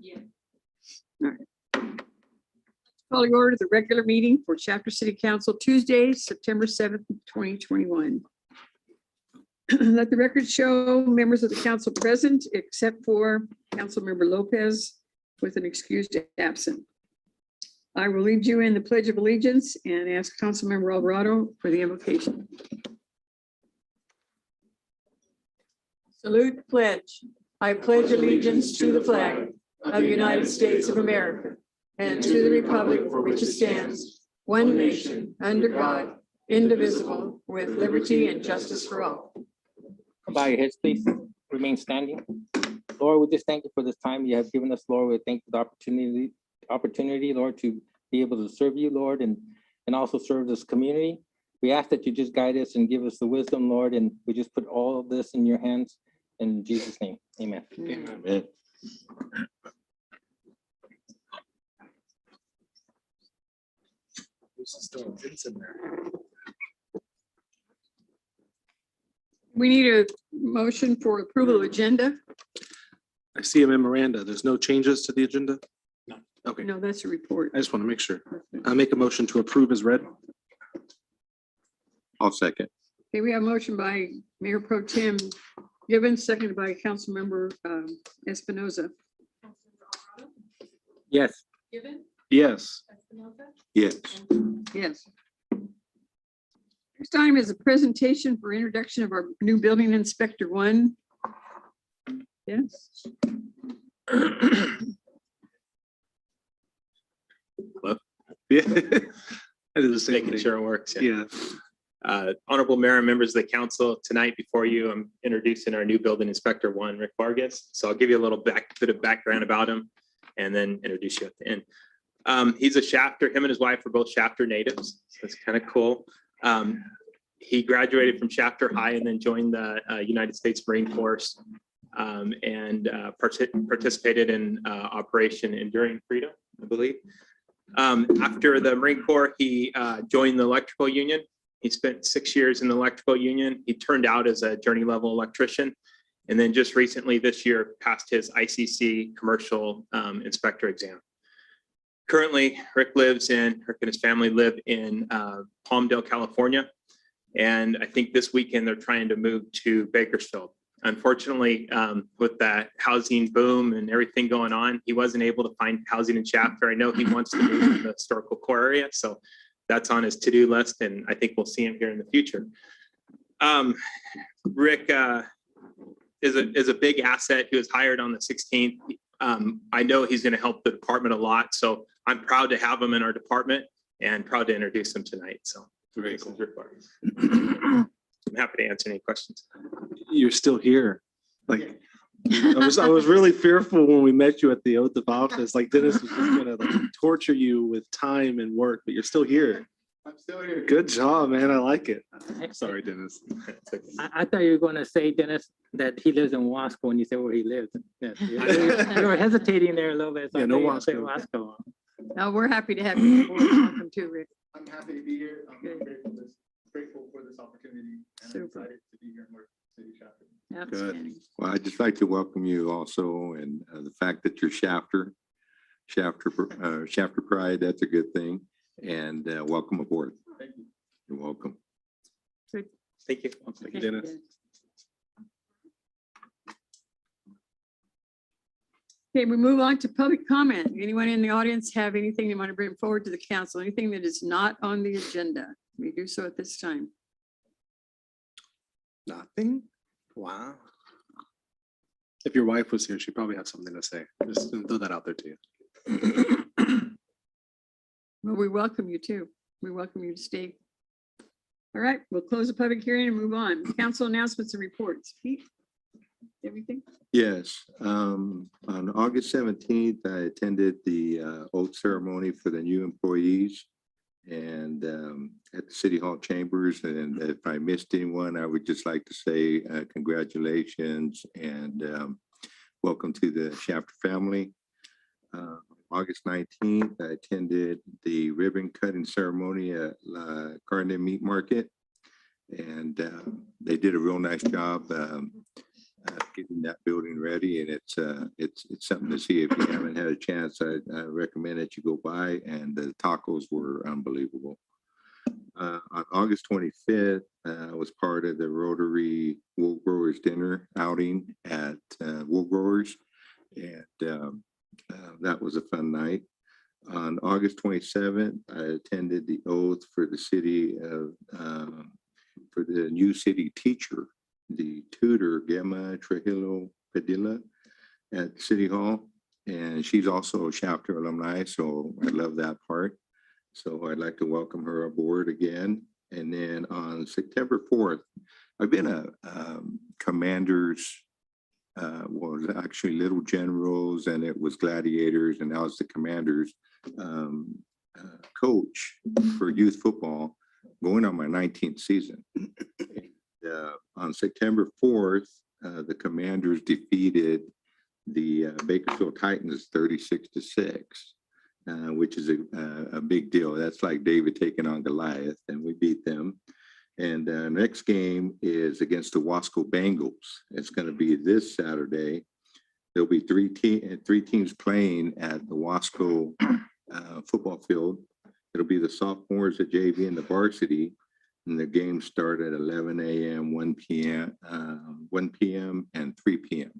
Yeah. All right. Calling order the regular meeting for Chapter City Council Tuesday, September 7th, 2021. Let the record show members of the council present, except for Councilmember Lopez with an excused absent. I will lead you in the Pledge of Allegiance and ask Councilmember Alvarado for the invocation. Salute, pledge. I pledge allegiance to the flag of the United States of America and to the republic for which it stands, one nation, under God, indivisible, with liberty and justice for all. Bow your heads, please. Remain standing. Lord, we just thank you for this time you have given us, Lord. We thank you for the opportunity, Lord, to be able to serve you, Lord, and also serve this community. We ask that you just guide us and give us the wisdom, Lord, and we just put all of this in your hands. In Jesus' name, amen. Amen. We need a motion for approval of agenda. I see a memoranda. There's no changes to the agenda? No. Okay, No, that's a report. I just want to make sure. I'll make a motion to approve as read. I'll second. Okay, we have a motion by Mayor Pro Tem Gibbons, seconded by Councilmember Espinoza. Yes. Given? Yes. Espinoza? Yes. Yes. Next item is a presentation for introduction of our new building inspector one. Yes. Yeah. I did the same Making thing. sure it works. Yeah. Honorable Mayor and members of the council, tonight before you, I'm introducing our new building inspector one, Rick Vargas. So I'll give you a little bit of background about him and then introduce you at the end. He's a Shafter, him and his wife are both Shafter natives. So it's kind of cool. He graduated from Shafter High and then joined the United States Marine Force and participated in Operation Enduring Freedom, I believe. After the Marine Corps, he joined the electrical union. He spent 6 years in the electrical union. He turned out as a journey level electrician. And then just recently this year passed his ICC commercial inspector exam. Currently, Rick and his family live in Palmdale, California. And I think this weekend they're trying to move to Bakersfield. Unfortunately, with that housing boom and everything going on, he wasn't able to find housing in Shafter. I know he wants to move to the historical core area, so that's on his to-do list, and I think we'll see him here in the future. Rick is a big asset. He was hired on the 16th. I know he's going to help the department a lot, so I'm proud to have him in our department and proud to introduce him tonight. So Very cool. I'm happy to answer any questions. You're still here. Like, I was really fearful when we met you at the oath of office. Like Dennis was just gonna torture you with time and work, but you're still here. I'm still here. Good job, man. I like it. Sorry, Dennis. I thought you were going to say, Dennis, that he lives in Wasco when you said where he lives. Yes, you were hesitating there a little bit. So Yeah, I no thought you Wasco. said Wasco. No, we're happy to have you. Welcome to Rick. I'm happy to be here. I'm Good. grateful for this opportunity, and Super. I'm excited to be here in North City Chapter. Outstanding. Well, I'd just like to welcome you also, and the fact that you're Shafter pride, that's a good thing. And welcome aboard. Thank you. You're welcome. Thank you. Thank you, Dennis. Okay, we move on to public comment. Anyone in the audience have anything they want to bring forward to the council? Anything that is not on the agenda? We do so at this time. Nothing? Wow. If your wife was here, she'd probably have something to say. Just throw that out there to you. Well, we welcome you too. We welcome you to stay. All right, we'll close the public hearing and move on. Council announcements and reports. Pete, everything? Yes, on August 17th, I attended the oath ceremony for the new employees and at the City Hall chambers. And if I missed anyone, I would just like to say congratulations and welcome to the Shafter family. August 19th, I attended the ribbon cutting ceremony at Garden Meat Market, and they did a real nice job. getting that building ready, and it's something to see. If you haven't had a chance, I recommend that you go by, and the tacos were unbelievable. On August 25th, I was part of the Rotary Wool Growers Dinner outing at Wool Growers, and that was a fun night. On August 27th, I attended the oath for the city of, for the new city teacher, the tutor, Gemma Trujillo Padilla at City Hall. And she's also a chapter alumni, so I love that part. So I'd like to welcome her aboard again. And then on September 4th, I've been a commander's, was actually little generals, and it was gladiators, and now it's the commanders coach for youth football, going on my 19th season. On September 4th, the Commanders defeated the Bakersfield Titans 36-6, which is a big deal. That's like David taking on Goliath, and we beat them. And next game is against the Wasco Bengals. It's going to be this Saturday. There'll be three teams playing at the Wasco football field. It'll be the sophomores at JV and the varsity, and the games start at 11 a.m., 1 p.m., and 3 p.m.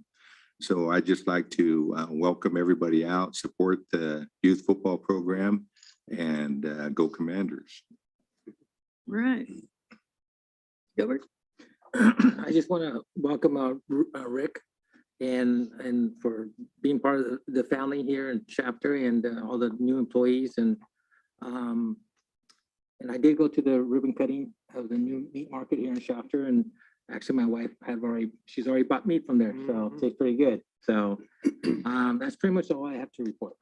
So I'd just like to welcome everybody out, support the youth football program, and go Commanders. Right. Gilbert? I just want to welcome Rick and for being part of the family here in chapter, and all the new employees, and I did go to the ribbon cutting of the new meat market here in Shafter, and actually my wife she's already bought meat from there, so it tastes pretty good. So that's pretty much all I have to report.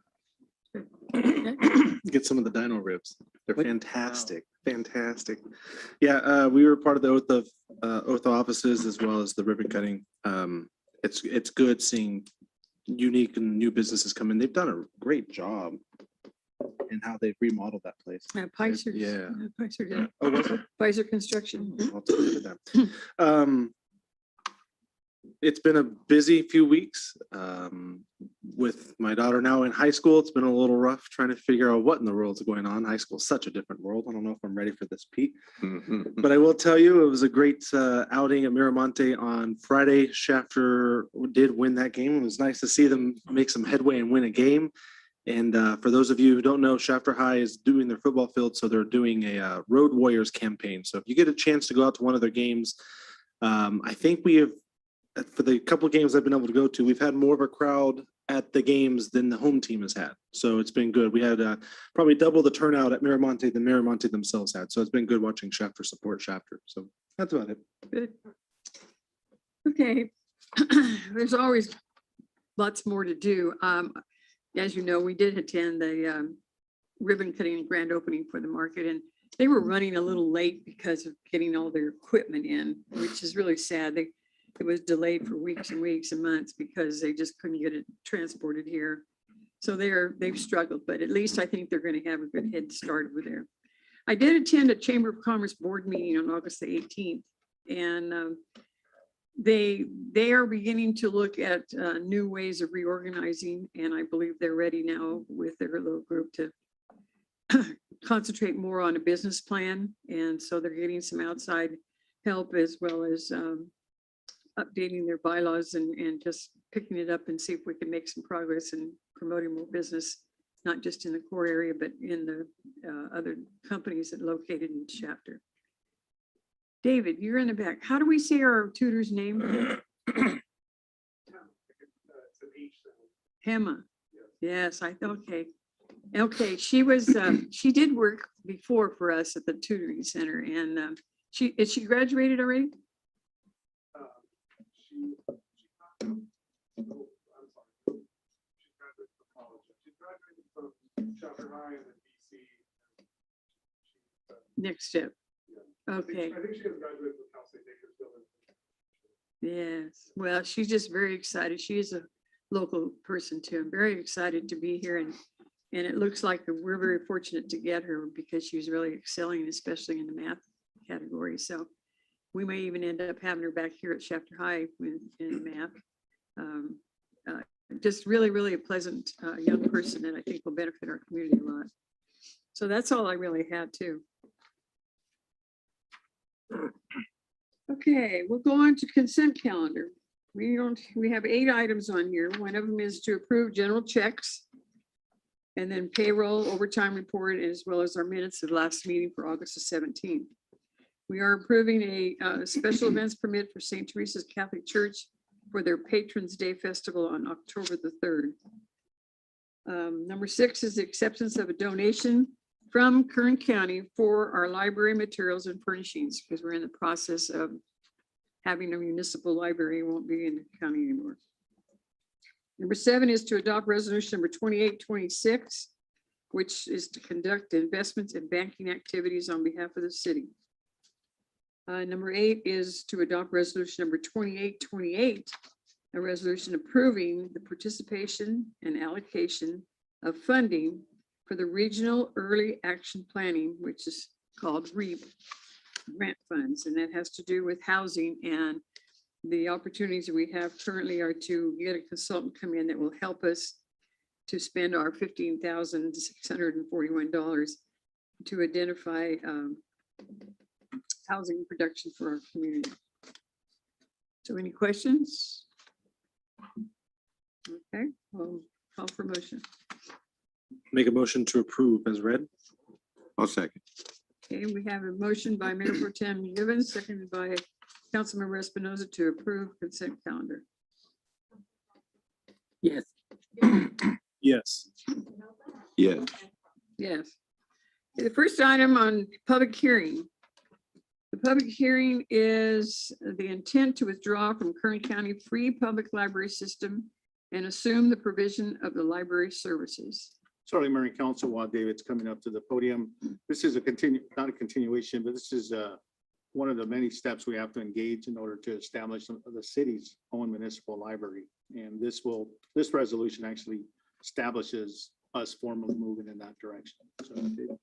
Get some of the dino ribs. They're What? fantastic. Fantastic. Yeah, we were part of the oath of offices as well as the ribbon cutting. It's good seeing unique and new businesses come in. They've done a great job in how they've remodeled that place. Picer. Yeah. Picer did. Oh, was it? Picer Construction. I'll take a look at that. It's been a busy few weeks with my daughter now in high school. It's been a little rough trying to figure out what in the world's going on. High school is such a different world. I don't know if I'm ready for this, Pete. But I will tell you, it was a great outing at Miramonte on Friday. Shafter did win that game. It was nice to see them make some headway and win a game. And for those of you who don't know, Shafter High is doing their football field, so they're doing a Road Warriors campaign. So if you get a chance to go out to one of their games, I think we have, for the couple of games I've been able to go to, we've had more of a crowd at the games than the home team has had. So it's been good. We had probably double the turnout at Miramonte than Miramonte themselves had. So it's been good watching Shafter support Shafter. So that's about it. Good. Okay. There's always lots more to do. As you know, we did attend the ribbon cutting and grand opening for the market, and they were running a little late because of getting all their equipment in, which is really sad. It was delayed for weeks and weeks and months because they just couldn't get it transported here. So they've struggled, but at least I think they're going to have a good head start over there. I did attend a Chamber of Commerce board meeting on August the 18th, and they are beginning to look at new ways of reorganizing, and I believe they're ready now with their little group to concentrate more on a business plan. And so they're getting some outside help, as well as updating their bylaws and just picking it up and see if we can make some progress in promoting more business, not just in the core area, but in the other companies that are located in Shafter. David, you're in the back. How do we say our tutor's name? Hema. Yes, I thought, okay. Okay, she was, she did work before for us at the tutoring center, and is she graduated already? Next step. Okay. I think she has graduated from Cal State Bakersfield. Yes, well, she's just very excited. She is a local person too. I'm very excited to be here, and it looks like we're very fortunate to get her because she's really excelling, especially in the math category. So We may even end up having her back here at Shafter High in math. Just really, really a pleasant young person that I think will benefit our community a lot. So that's all I really had too. Okay, we'll go on to consent calendar. We have 8 items on here. One of them is to approve general checks. And then payroll, overtime report, as well as our minutes of last meeting for August the 17th. We are approving a special events permit for St. Teresa's Catholic Church for their Patrons Day Festival on October the 3rd. Number 6 is the acceptance of a donation from Kern County for our library materials and furnishings, because we're in the process of having a municipal library. It won't be in the county anymore. Number 7 is to adopt resolution number 2826, which is to conduct investments and banking activities on behalf of the city. Number 8 is to adopt resolution number 2828, a resolution approving the participation and allocation of funding for the Regional Early Action Planning, which is called REAP grant funds, and that has to do with housing. And the opportunities that we have currently are to get a consultant come in that will help us to spend our $15,641 to identify housing production for our community. So any questions? Okay, well, call for motion. Make a motion to approve as read. I'll second. Okay, we have a motion by Mayor Pro Tem Givens, seconded by Councilmember Espinoza to approve consent calendar. Yes. Yes. Yes. Yes. The first item on public hearing. The public hearing is the intent to withdraw from Kern County free public library system and assume the provision of the library services. Sorry, Mayor and Council, while David's coming up to the podium, this is not a continuation, but this is one of the many steps we have to engage in order to establish the city's own municipal library. And this resolution actually establishes us formally moving in that direction. So, David.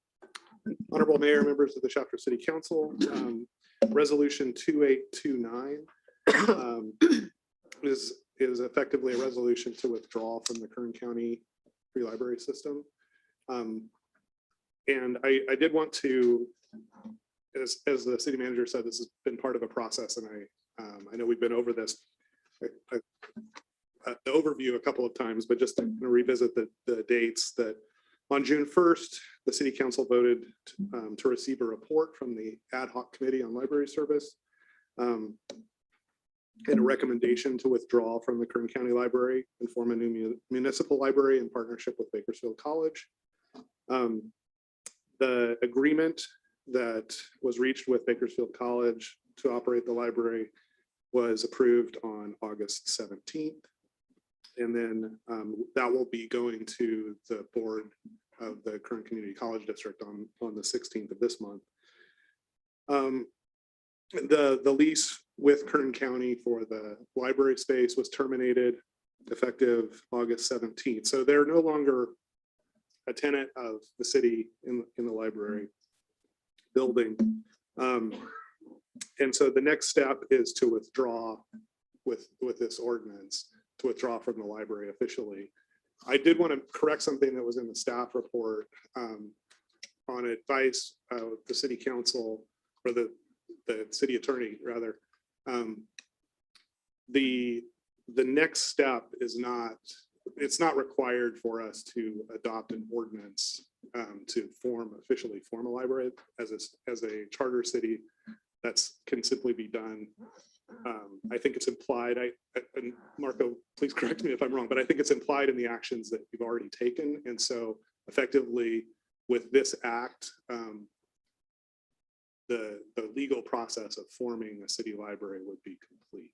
Honorable Mayor, members of the Shafter City Council, Resolution 2829 is effectively a resolution to withdraw from the Kern County Free Library System. And I did want to, as the city manager said, this has been part of a process, and I know we've been over this the overview a couple of times, but just to revisit the dates that on June 1st, the city council voted to receive a report from the ad hoc committee on library service and a recommendation to withdraw from the Kern County Library and form a new municipal library in partnership with Bakersfield College. The agreement that was reached with Bakersfield College to operate the library was approved on August 17th. And then that will be going to the board of the Kern Community College District on the 16th of this month. The lease with Kern County for the library space was terminated effective August 17th. So they're no longer a tenant of the city in the library building. And so the next step is to withdraw with this ordinance, to withdraw from the library officially. I did want to correct something that was in the staff report on advice of the city council, or the city attorney rather. The next step is it's not required for us to adopt an ordinance to officially form a library as a charter city. That's can simply be done. I think it's implied, and Marco, please correct me if I'm wrong, but I think it's implied in the actions that you've already taken. And so effectively with this act, the legal process of forming a city library would be complete.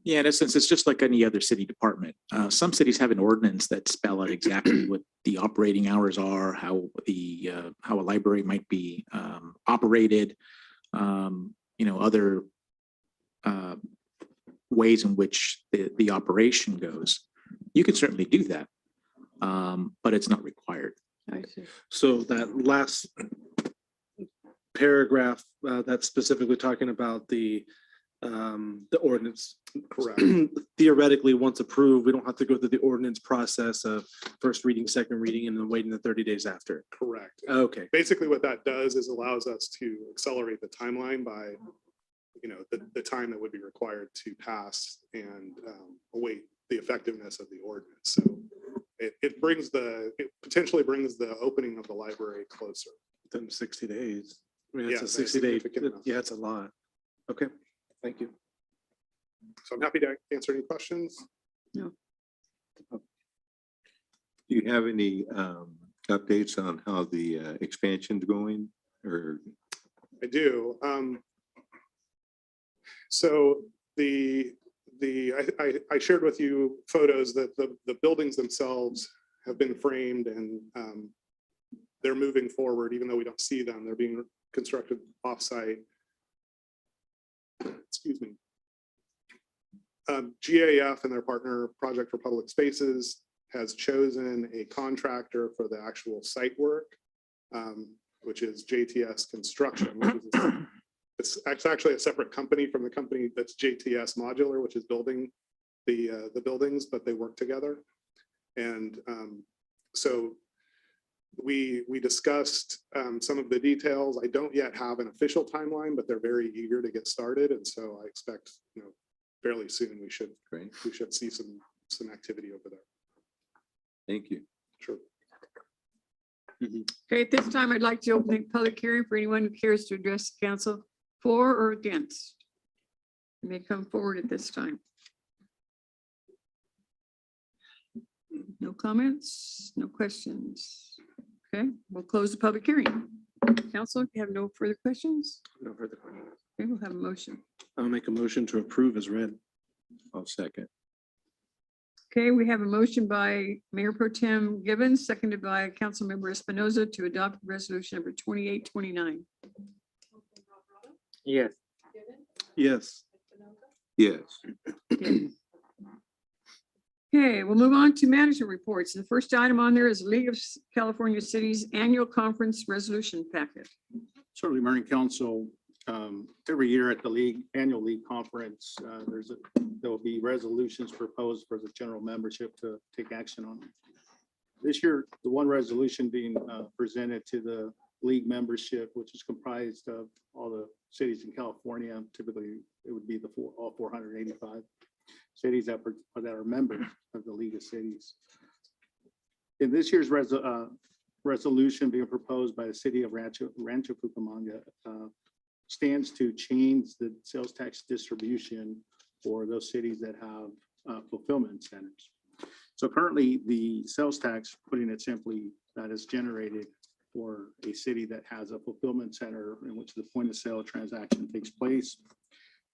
Yeah, in essence, it's just like any other city department. Some cities have an ordinance that spell out exactly what the operating hours are, how a library might be operated, other ways in which the operation goes. You can certainly do that, but it's not required. I see. So that last paragraph that's specifically talking about the ordinance. Correct. Theoretically, once approved, we don't have to go through the ordinance process of first reading, second reading, and then waiting the 30 days after. Correct. Okay. Basically, what that does is allows us to accelerate the timeline by, the time that would be required to pass and await the effectiveness of the ordinance. So it potentially brings the opening of the library closer. Within 60 days. I mean, Yeah, it's a that's 60-day, significant enough. yeah, it's a lot. Okay, thank you. So I'm happy to answer any questions. Do you have any updates on how the expansion's going or? I do. So I shared with you photos that the buildings themselves have been framed and they're moving forward, even though we don't see them. They're being constructed offsite. Excuse me. GAF and their partner Project for Public Spaces has chosen a contractor for the actual site work, which is JTS Construction. It's actually a separate company from the company that's JTS Modular, which is building the buildings, but they work together. And so we discussed some of the details. I don't yet have an official timeline, but they're very eager to get started. And so I expect, fairly soon we should see some activity over there. Thank you. Sure. Okay, at this time, I'd like to open the public hearing for anyone who cares to address the council for or against. You may come forward at this time. No comments, no questions. Okay, we'll close the public hearing. Council, if you have no further questions, No further questions. okay, we'll have a motion. I'll make a motion to approve as read. I'll second. Okay, we have a motion by Mayor Pro Tem Gibbons, seconded by Councilmember Espinoza to adopt resolution number 2829. Yes. Yes. Yes. Okay, we'll move on to management reports. The first item on there is League of California Cities Annual Conference Resolution Packet. Certainly, Mayor and Council, every year at the annual league conference, there will be resolutions proposed for the general membership to take action on. This year, the one resolution being presented to the league membership, which is comprised of all the cities in California. Typically, it would be all 485 cities that are members of the League of Cities. In this year's resolution being proposed by the city of Rancho Cucamonga, stands to change the sales tax distribution for those cities that have fulfillment centers. So currently, the sales tax, putting it simply, that is generated for a city that has a fulfillment center in which the point of sale transaction takes place.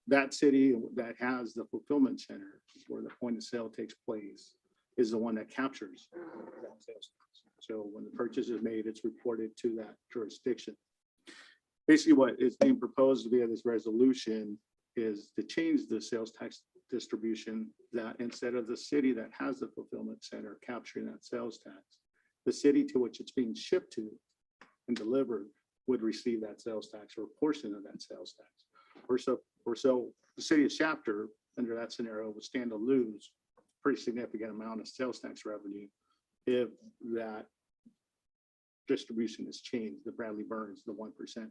That city that has the fulfillment center where the point of sale takes place is the one that captures that sales tax. So when the purchase is made, it's reported to that jurisdiction. Basically, what is being proposed via this resolution is to change the sales tax distribution, that instead of the city that has the fulfillment center capturing that sales tax, the city to which it's being shipped to and delivered would receive that sales tax or a portion of that sales tax. Or so the city of Chapter, under that scenario, would stand to lose a pretty significant amount of sales tax revenue if that distribution is changed, the Bradley Burns, the 1%.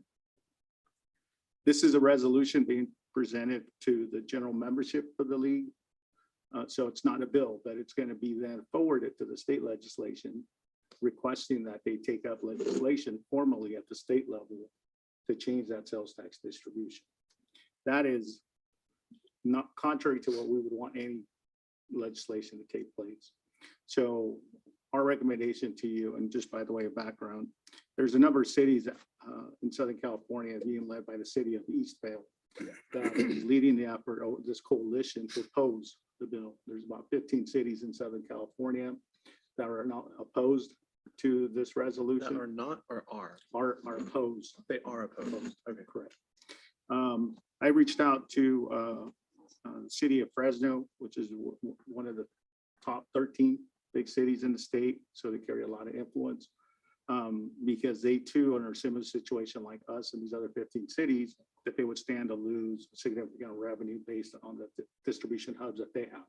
This is a resolution being presented to the general membership of the league. So it's not a bill, but it's going to be then forwarded to the state legislation, requesting that they take up legislation formally at the state level to change that sales tax distribution. That is not contrary to what we would want any legislation to take place. So our recommendation to you, and just by the way of background, there's a number of cities in Southern California being led by the city of Eastvale that is leading the effort of this coalition to oppose the bill. There's about 15 cities in Southern California that are not opposed to this resolution. That are not or are? Are opposed. They are opposed. Okay. Correct. I reached out to the city of Fresno, which is one of the top 13 big cities in the state, so they carry a lot of influence. because they too are in a similar situation like us and these other 15 cities, that they would stand to lose significant revenue based on the distribution hubs that they have.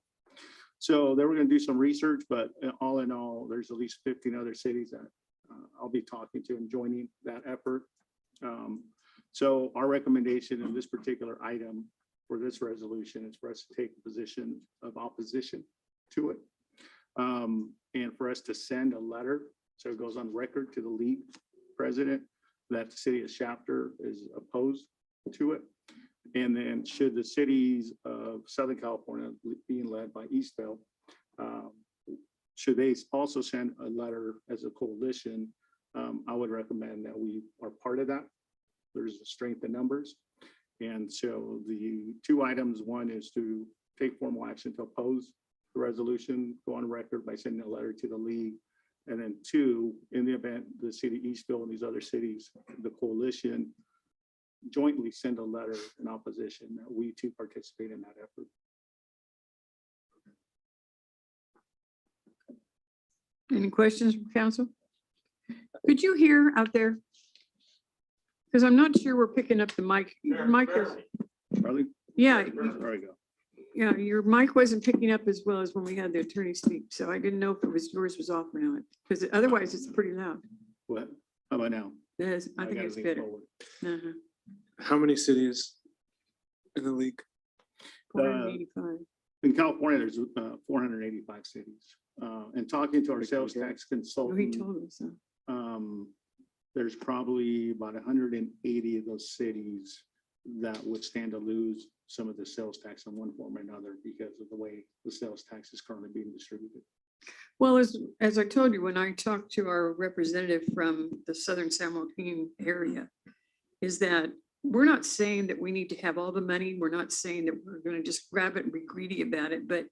So they were going to do some research, but all in all, there's at least 15 other cities that I'll be talking to and joining that effort. So our recommendation in this particular item for this resolution is for us to take a position of opposition to it. And for us to send a letter, so it goes on record to the league president that the city of Chapter is opposed to it. And then should the cities of Southern California being led by Eastville, should they also send a letter as a coalition, I would recommend that we are part of that. There's a strength in numbers. And so the two items, one is to take formal action to oppose the resolution, go on record by sending a letter to the league. And then two, in the event the city of Eastville and these other cities, the coalition jointly send a letter in opposition that we too participate in that effort. Any questions from council? Could you hear out there? Because I'm not sure we're picking up the mic. Your mic is, Charlie? yeah, There we go. yeah, your mic wasn't picking up as well as when we had the attorney speak. So I didn't know if it was yours was off or not, because otherwise it's pretty loud. What? How about now? Yes, I think gotta it's lean better. forward. Uh-huh. How many cities in the league? 485. In California, there's 485 cities. And talking to our sales tax Oh, he consultant, told us. there's probably about 180 of those cities that would stand to lose some of the sales tax in one form or another because of the way the sales tax is currently being distributed. Well, as I told you, when I talked to our representative from the Southern San Joaquin area, is that we're not saying that we need to have all the money. We're not saying that we're going to just grab it and be greedy about it. But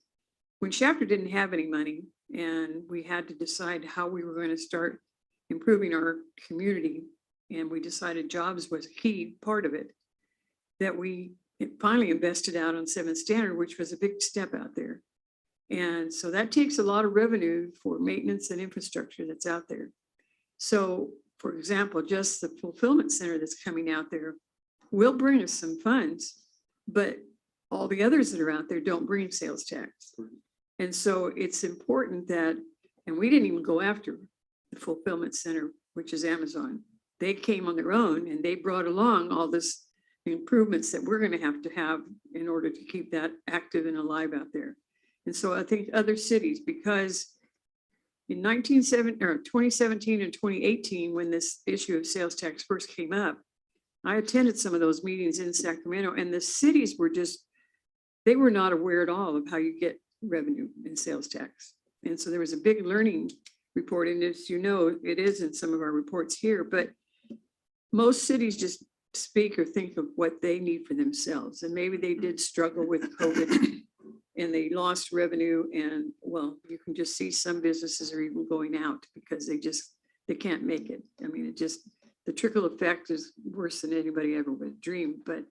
when Chapter didn't have any money and we had to decide how we were going to start improving our community, and we decided jobs was a key part of it, that we finally invested out on 7th Standard, which was a big step out there. And so that takes a lot of revenue for maintenance and infrastructure that's out there. So, for example, just the fulfillment center that's coming out there will bring us some funds, but all the others that are out there don't bring sales tax. And so it's important that, and we didn't even go after the fulfillment center, which is Amazon. They came on their own and they brought along all this improvements that we're going to have in order to keep that active and alive out there. And so I think other cities, because in 2017 and 2018, when this issue of sales tax first came up, I attended some of those meetings in Sacramento, and the cities were just, they were not aware at all of how you get revenue in sales tax. And so there was a big learning report, and as you know, it is in some of our reports here, but most cities just speak or think of what they need for themselves. And maybe they did struggle with COVID and they lost revenue, and well, you can just see some businesses are even going out because they can't make it. I mean, the trickle effect is worse than anybody ever would dream, but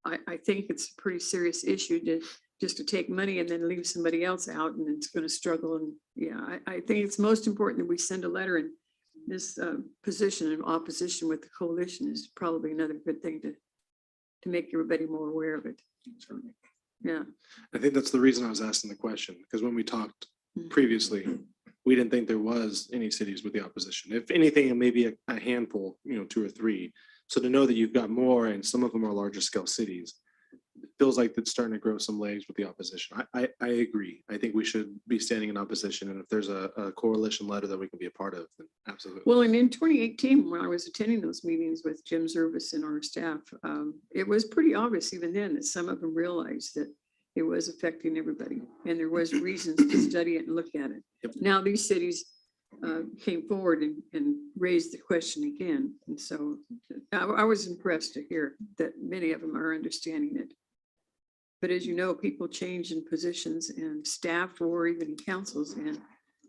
I think it's a pretty serious issue to take money and then leave somebody else out, and it's going to struggle. And yeah, I think it's most important that we send a letter, and this position in opposition with the coalition is probably another good thing to make everybody more aware of it. Yeah. I think that's the reason I was asking the question, because when we talked previously, we didn't think there was any cities with the opposition. If anything, maybe a handful, 2 or 3. So to know that you've got more, and some of them are larger scale cities, it feels like it's starting to grow some legs with the opposition. I agree. I think we should be standing in opposition. And if there's a coalition letter that we can be a part of, then absolutely. Well, and in 2018, when I was attending those meetings with Jim Zervis and our staff, it was pretty obvious even then that some of them realized that it was affecting everybody, and there was reasons to study it and look at it. Yep. Now these cities came forward and raised the question again. And so I was impressed to hear that many of them are understanding it. But as you know, people change in positions and staff or even in councils. And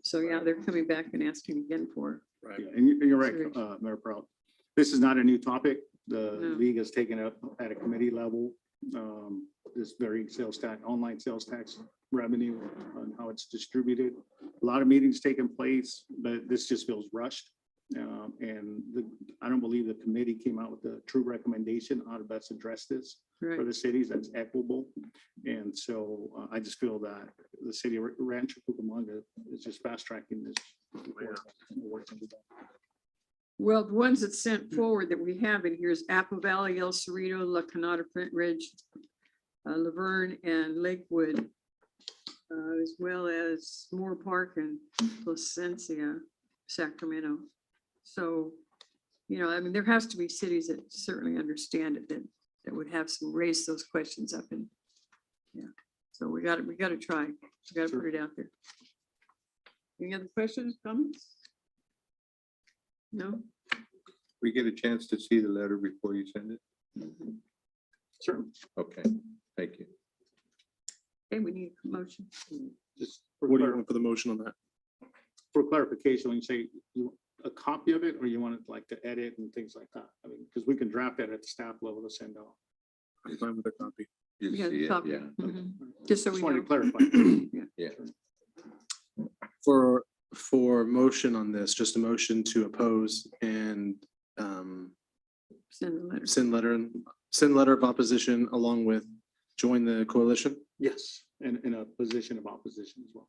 so, yeah, they're coming back and asking again for. Right. Yeah, and you're right, Mayor Prout. This is not a new topic. The No. league has taken up at a committee level, this very online sales tax revenue and how it's distributed. A lot of meetings taking place, but this just feels rushed. And I don't believe the committee came out with a true recommendation on how to best address this Right. for the cities that's equitable. And so I just feel that the city of Rancho Cucamonga is just fast tracking this. Well, the ones that sent forward that we have in here is Apple Valley, El Cerrito, La Canada, Flint Ridge, Laverne and Lakewood, as well as Moore Park and Placencia, Sacramento. So, you know, I mean, there has to be cities that certainly understand it, that would have some, raise those questions up and, yeah. So we got to try, we got to put it out there. Any other questions, comments? No? We get a chance to see the letter before you send it? Sure. Okay, thank you. Okay, we need a motion. Just What do you want for the motion on that? for clarification, when you say you a copy of it, or you want it like to edit and things like that? I mean, because we can draft that at the staff level to send out. I'm fine with a copy. You Yeah, see it, copy. yeah. Mhm. Just so we Just wanted know. to clarify. Yeah. For motion on this, just a motion to oppose and Send the letter. send letter of opposition along with join the coalition. Yes, and in a position of opposition as well.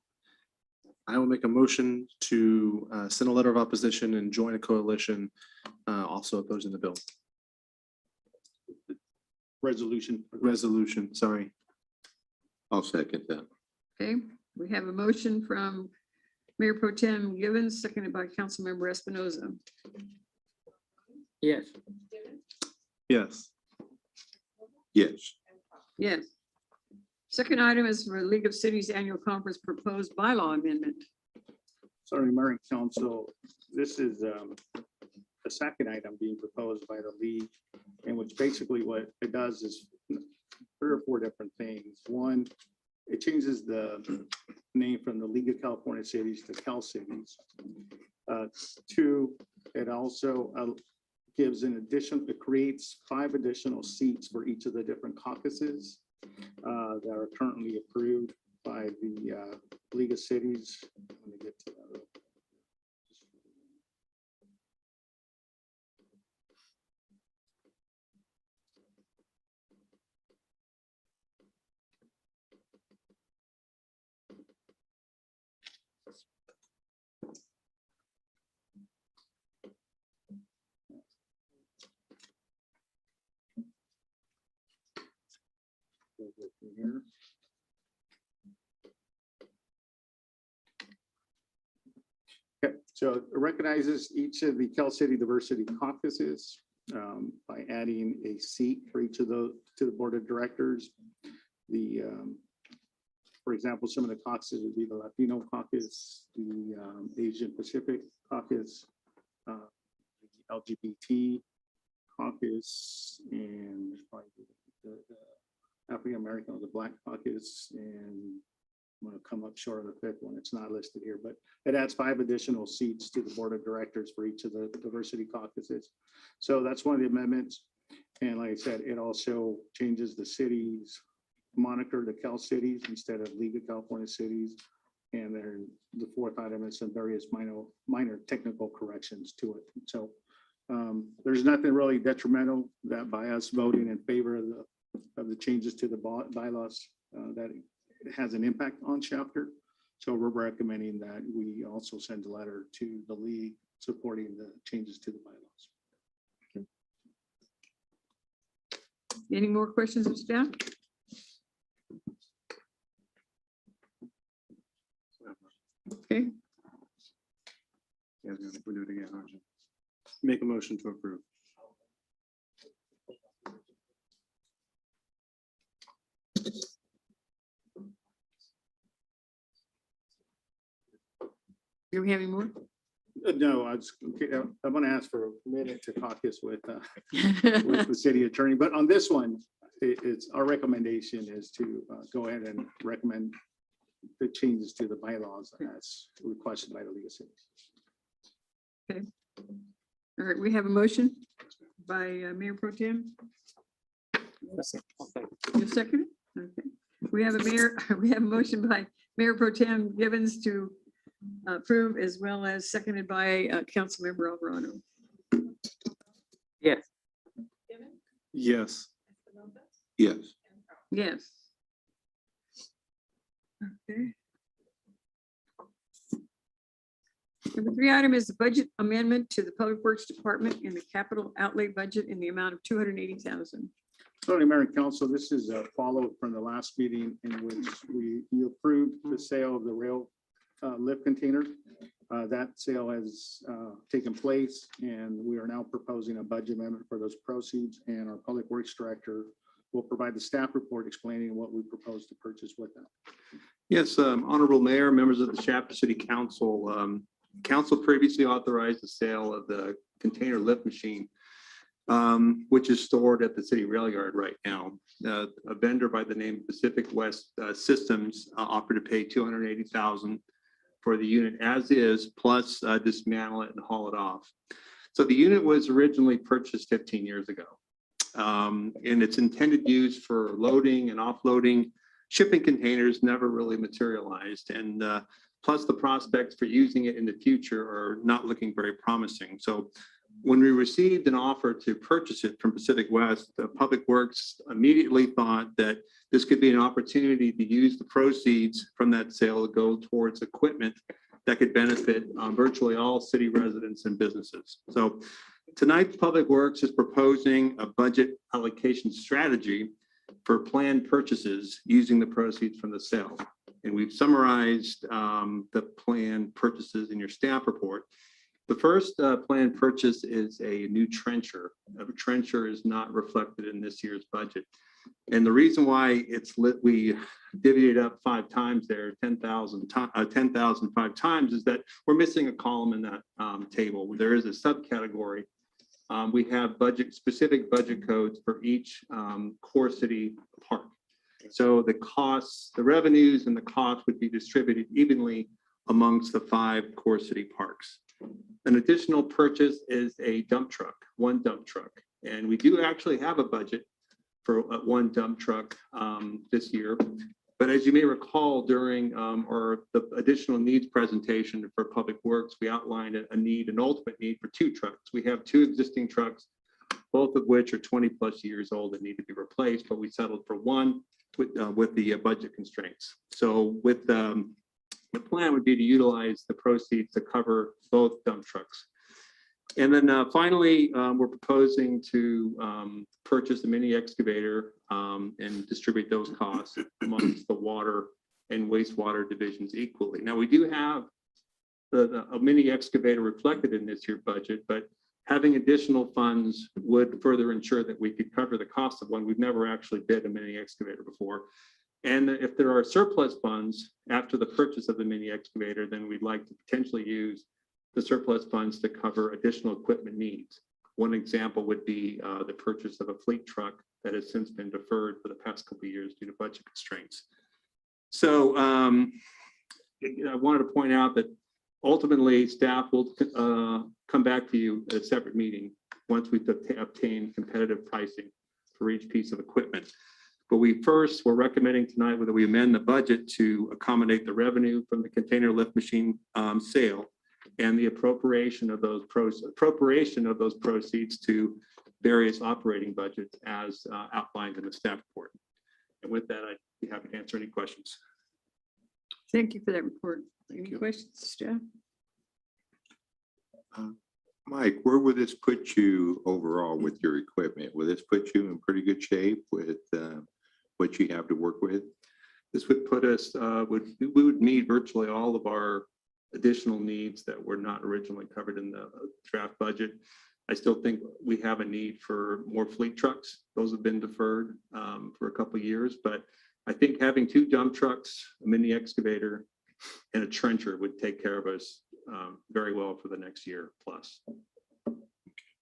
I will make a motion to send a letter of opposition and join a coalition, also opposing the bill. Resolution, sorry. I'll second that. Okay, we have a motion from Mayor Pro Tem Givens, seconded by Councilmember Espinoza. Yes. Yes. Yes, Yes. Second item is for League of Cities Annual Conference Proposed Bylaw Amendment. Sorry, Mayor and Council, this is the second item being proposed by the league, and which basically what it does is 3 or 4 different things. One, it changes the name from the League of California Cities to Cal Cities. 2, it also gives an addition, it creates 5 additional seats for each of the different caucuses that are currently approved by the League of Cities. Let me get to that. Here. Okay, so it recognizes each of the Cal City Diversity Caucuses by adding a seat for each of those to the Board of Directors. The, for example, some of the caucuses would be the Latino Caucus, the Asian Pacific Caucus, the LGBT Caucus, and probably the African American or the Black Caucus, and I'm going to come up short of the 5th one. It's not listed here, but it adds 5 additional seats to the Board of Directors for each of the diversity caucuses. So that's one of the amendments. And like I said, it also changes the city's moniker to Cal Cities instead of League of California Cities. And then the 4th item is some various minor technical corrections to it. So there's nothing really detrimental that by us voting in favor of the changes to the bylaws that it has an impact on chapter. So we're recommending that we also send a letter to the league supporting the changes to the bylaws. Any more questions of staff? Okay, Yeah, we'll do it again. aren't you? Make a motion to approve. do we have any more? No, I'm going to ask for a minute to caucus with the city attorney, but on this one, it's our recommendation is to go ahead and recommend the changes to the bylaws as requested by the League of Cities. Okay. All right, we have a motion by Mayor Pro Tem. You second? Okay. We have a motion by Mayor Pro Tem Givens to approved as well as seconded by Councilmember Alvarado. Yes. Yes. Yes. Yes. Okay. Number 3 item is the budget amendment to the Public Works Department in the capital outlay budget in the amount of 280,000. Sorry, Mayor and Council, this is a follow-up from the last meeting in which you approved the sale of the rail lift container. That sale has taken place, and we are now proposing a budget amendment for those proceeds, and our Public Works Director will provide the staff report explaining what we propose to purchase with them. Yes, Honorable Mayor, members of the Chapter City Council. Council previously authorized the sale of the container lift machine, which is stored at the city rail yard right now. A vendor by the name of Pacific West Systems offered to pay $280,000 for the unit as is, plus dismantle it and haul it off. So the unit was originally purchased 15 years ago. And its intended use for loading and offloading shipping containers never really materialized. And plus the prospects for using it in the future are not looking very promising. So when we received an offer to purchase it from Pacific West, Public Works immediately thought that this could be an opportunity to use the proceeds from that sale to go towards equipment that could benefit virtually all city residents and businesses. So tonight, Public Works is proposing a budget allocation strategy for planned purchases using the proceeds from the sale. And we've summarized the planned purchases in your staff report. The first planned purchase is a new trencher. A trencher is not reflected in this year's budget. And the reason why it's lit, we divvied it up 5 times there, 10,000 5 times, is that we're missing a column in that table. There is a subcategory. We have specific budget codes for each core city park. So the costs, the revenues and the costs would be distributed evenly amongst the 5 core city parks. An additional purchase is a dump truck, 1 dump truck. And we do actually have a budget for 1 dump truck this year. But as you may recall, during the additional needs presentation for Public Works, we outlined an ultimate need for 2 trucks. We have 2 existing trucks, both of which are 20+ years old and need to be replaced, but we settled for 1 with the budget constraints. So with the plan would be to utilize the proceeds to cover both dump trucks. And then finally, we're proposing to purchase a mini excavator and distribute those costs amongst the water and wastewater divisions equally. Now, we do have a mini excavator reflected in this year's budget, but having additional funds would further ensure that we could cover the cost of one. We've never actually bid a mini excavator before. And if there are surplus funds after the purchase of the mini excavator, then we'd like to potentially use the surplus funds to cover additional equipment needs. One example would be the purchase of a fleet truck that has since been deferred for the past couple of years due to budget constraints. So I wanted to point out that ultimately staff will come back to you at a separate meeting once we've obtained competitive pricing for each piece of equipment. But we're recommending tonight whether we amend the budget to accommodate the revenue from the container lift machine sale and the appropriation of those proceeds to various operating budgets as outlined in the staff report. And with that, I'd be happy to answer any questions. Thank you for that report. Any questions, staff? Mike, where would this put you overall with your equipment? Will this put you in pretty good shape with what you have to work with? This would put us, we would meet virtually all of our additional needs that were not originally covered in the draft budget. I still think we have a need for more fleet trucks. Those have been deferred for a couple of years, but I think having 2 dump trucks, a mini excavator, and a trencher would take care of us very well for the next year plus.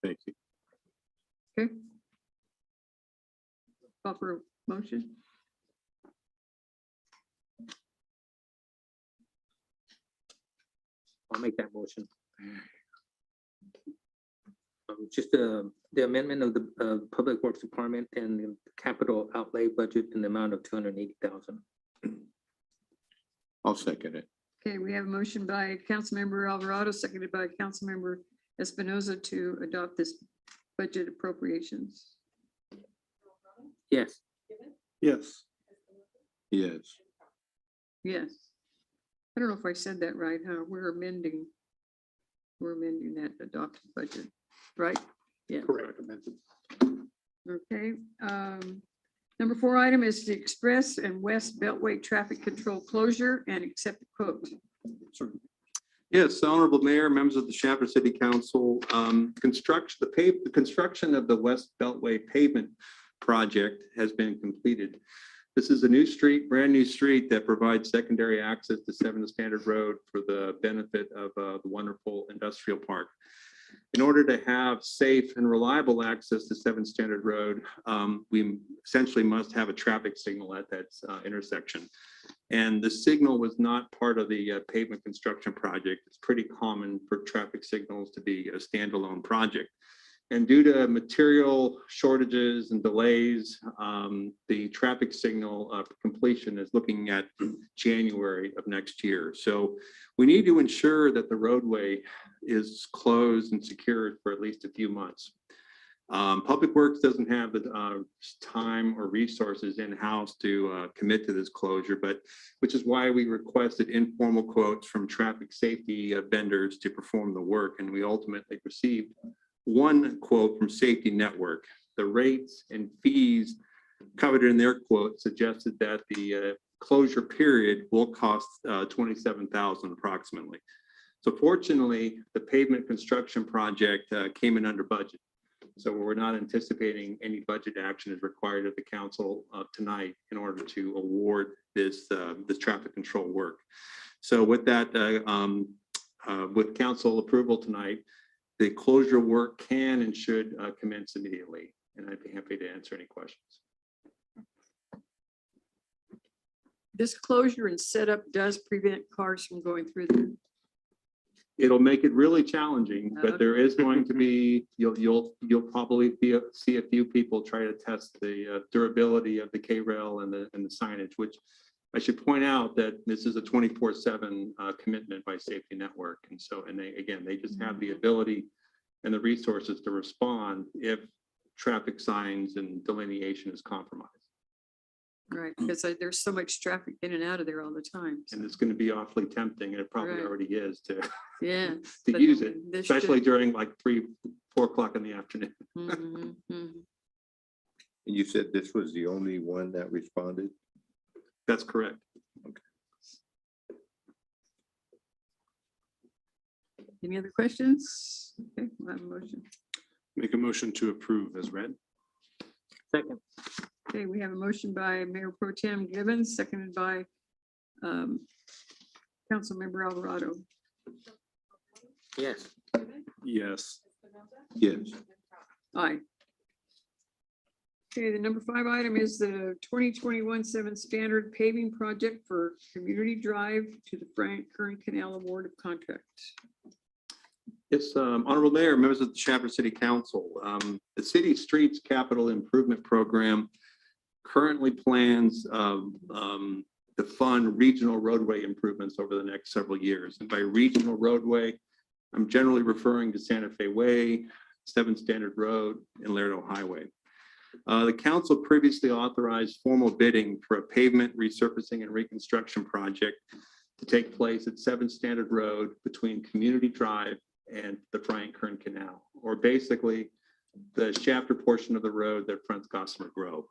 Thank you. Okay. Call for a motion. I'll make that motion. Just the amendment of the Public Works Department and the capital outlay budget in the amount of 280,000. I'll second it. Okay, we have a motion by Councilmember Alvarado, seconded by Councilmember Espinoza to adopt this budget appropriations. Yes. Yes. Yes. Yes. I don't know if I said that right, huh? We're amending that adopted budget, right? Yeah. Correct. Okay. Number 4 item is the Express and West Beltway traffic control closure and accept the quote. Yes, Honorable Mayor, members of the Shafter City Council, the construction of the West Beltway pavement project has been completed. This is a new street, brand new street that provides secondary access to 7th Standard Road for the benefit of the wonderful industrial park. In order to have safe and reliable access to 7th Standard Road, we essentially must have a traffic signal at that intersection. And the signal was not part of the pavement construction project. It's pretty common for traffic signals to be a standalone project. And due to material shortages and delays, the traffic signal completion is looking at January of next year. So we need to ensure that the roadway is closed and secured for at least a few months. Public Works doesn't have the time or resources in-house to commit to this closure, which is why we requested informal quotes from traffic safety vendors to perform the work. And we ultimately received one quote from Safety Network. The rates and fees covered in their quote suggested that the closure period will cost $27,000 approximately. So fortunately, the pavement construction project came in under budget. So we're not anticipating any budget action is required of the council tonight in order to award this traffic control work. So with that, with council approval tonight, the closure work can and should commence immediately. And I'd be happy to answer any questions. This closure and setup does prevent cars from going through there. It'll make it really challenging, but there is going to be, you'll probably see a few people try to test the durability of the K-rail and the signage, which I should point out that this is a 24/7 commitment by Safety Network. And so, and they just have the ability and the resources to respond if traffic signs and delineation is compromised. Right, because there's so much traffic in and out of there all the time. so- And it's going to be awfully tempting, and it probably Right. already is to Yeah. to but use it, this especially should- during like 3, 4 o'clock in the afternoon. Mhm, mhm. And you said this was the only one that responded? That's correct. Any other questions? Okay, we'll have a motion. Make a motion to approve as read. Second. Okay, we have a motion by Mayor Pro Tem Gibbons, seconded by Councilmember Alvarado. Yes. Yes. Yes. Aye. Okay, the number 5 item is the 2021 7 standard paving project for Community Drive to the Frank Kern Canal Award of Contract. Yes, Honorable Mayor, members of the Shafter City Council, the City Streets Capital Improvement Program currently plans to fund regional roadway improvements over the next several years. And by regional roadway, I'm generally referring to Santa Fe Way, 7th Standard Road, and Laredo Highway. The council previously authorized formal bidding for a pavement resurfacing and reconstruction project to take place at 7th Standard Road between Community Drive and the Frank Kern Canal, or basically the Shafter portion of the road that fronts Gossamer Grove.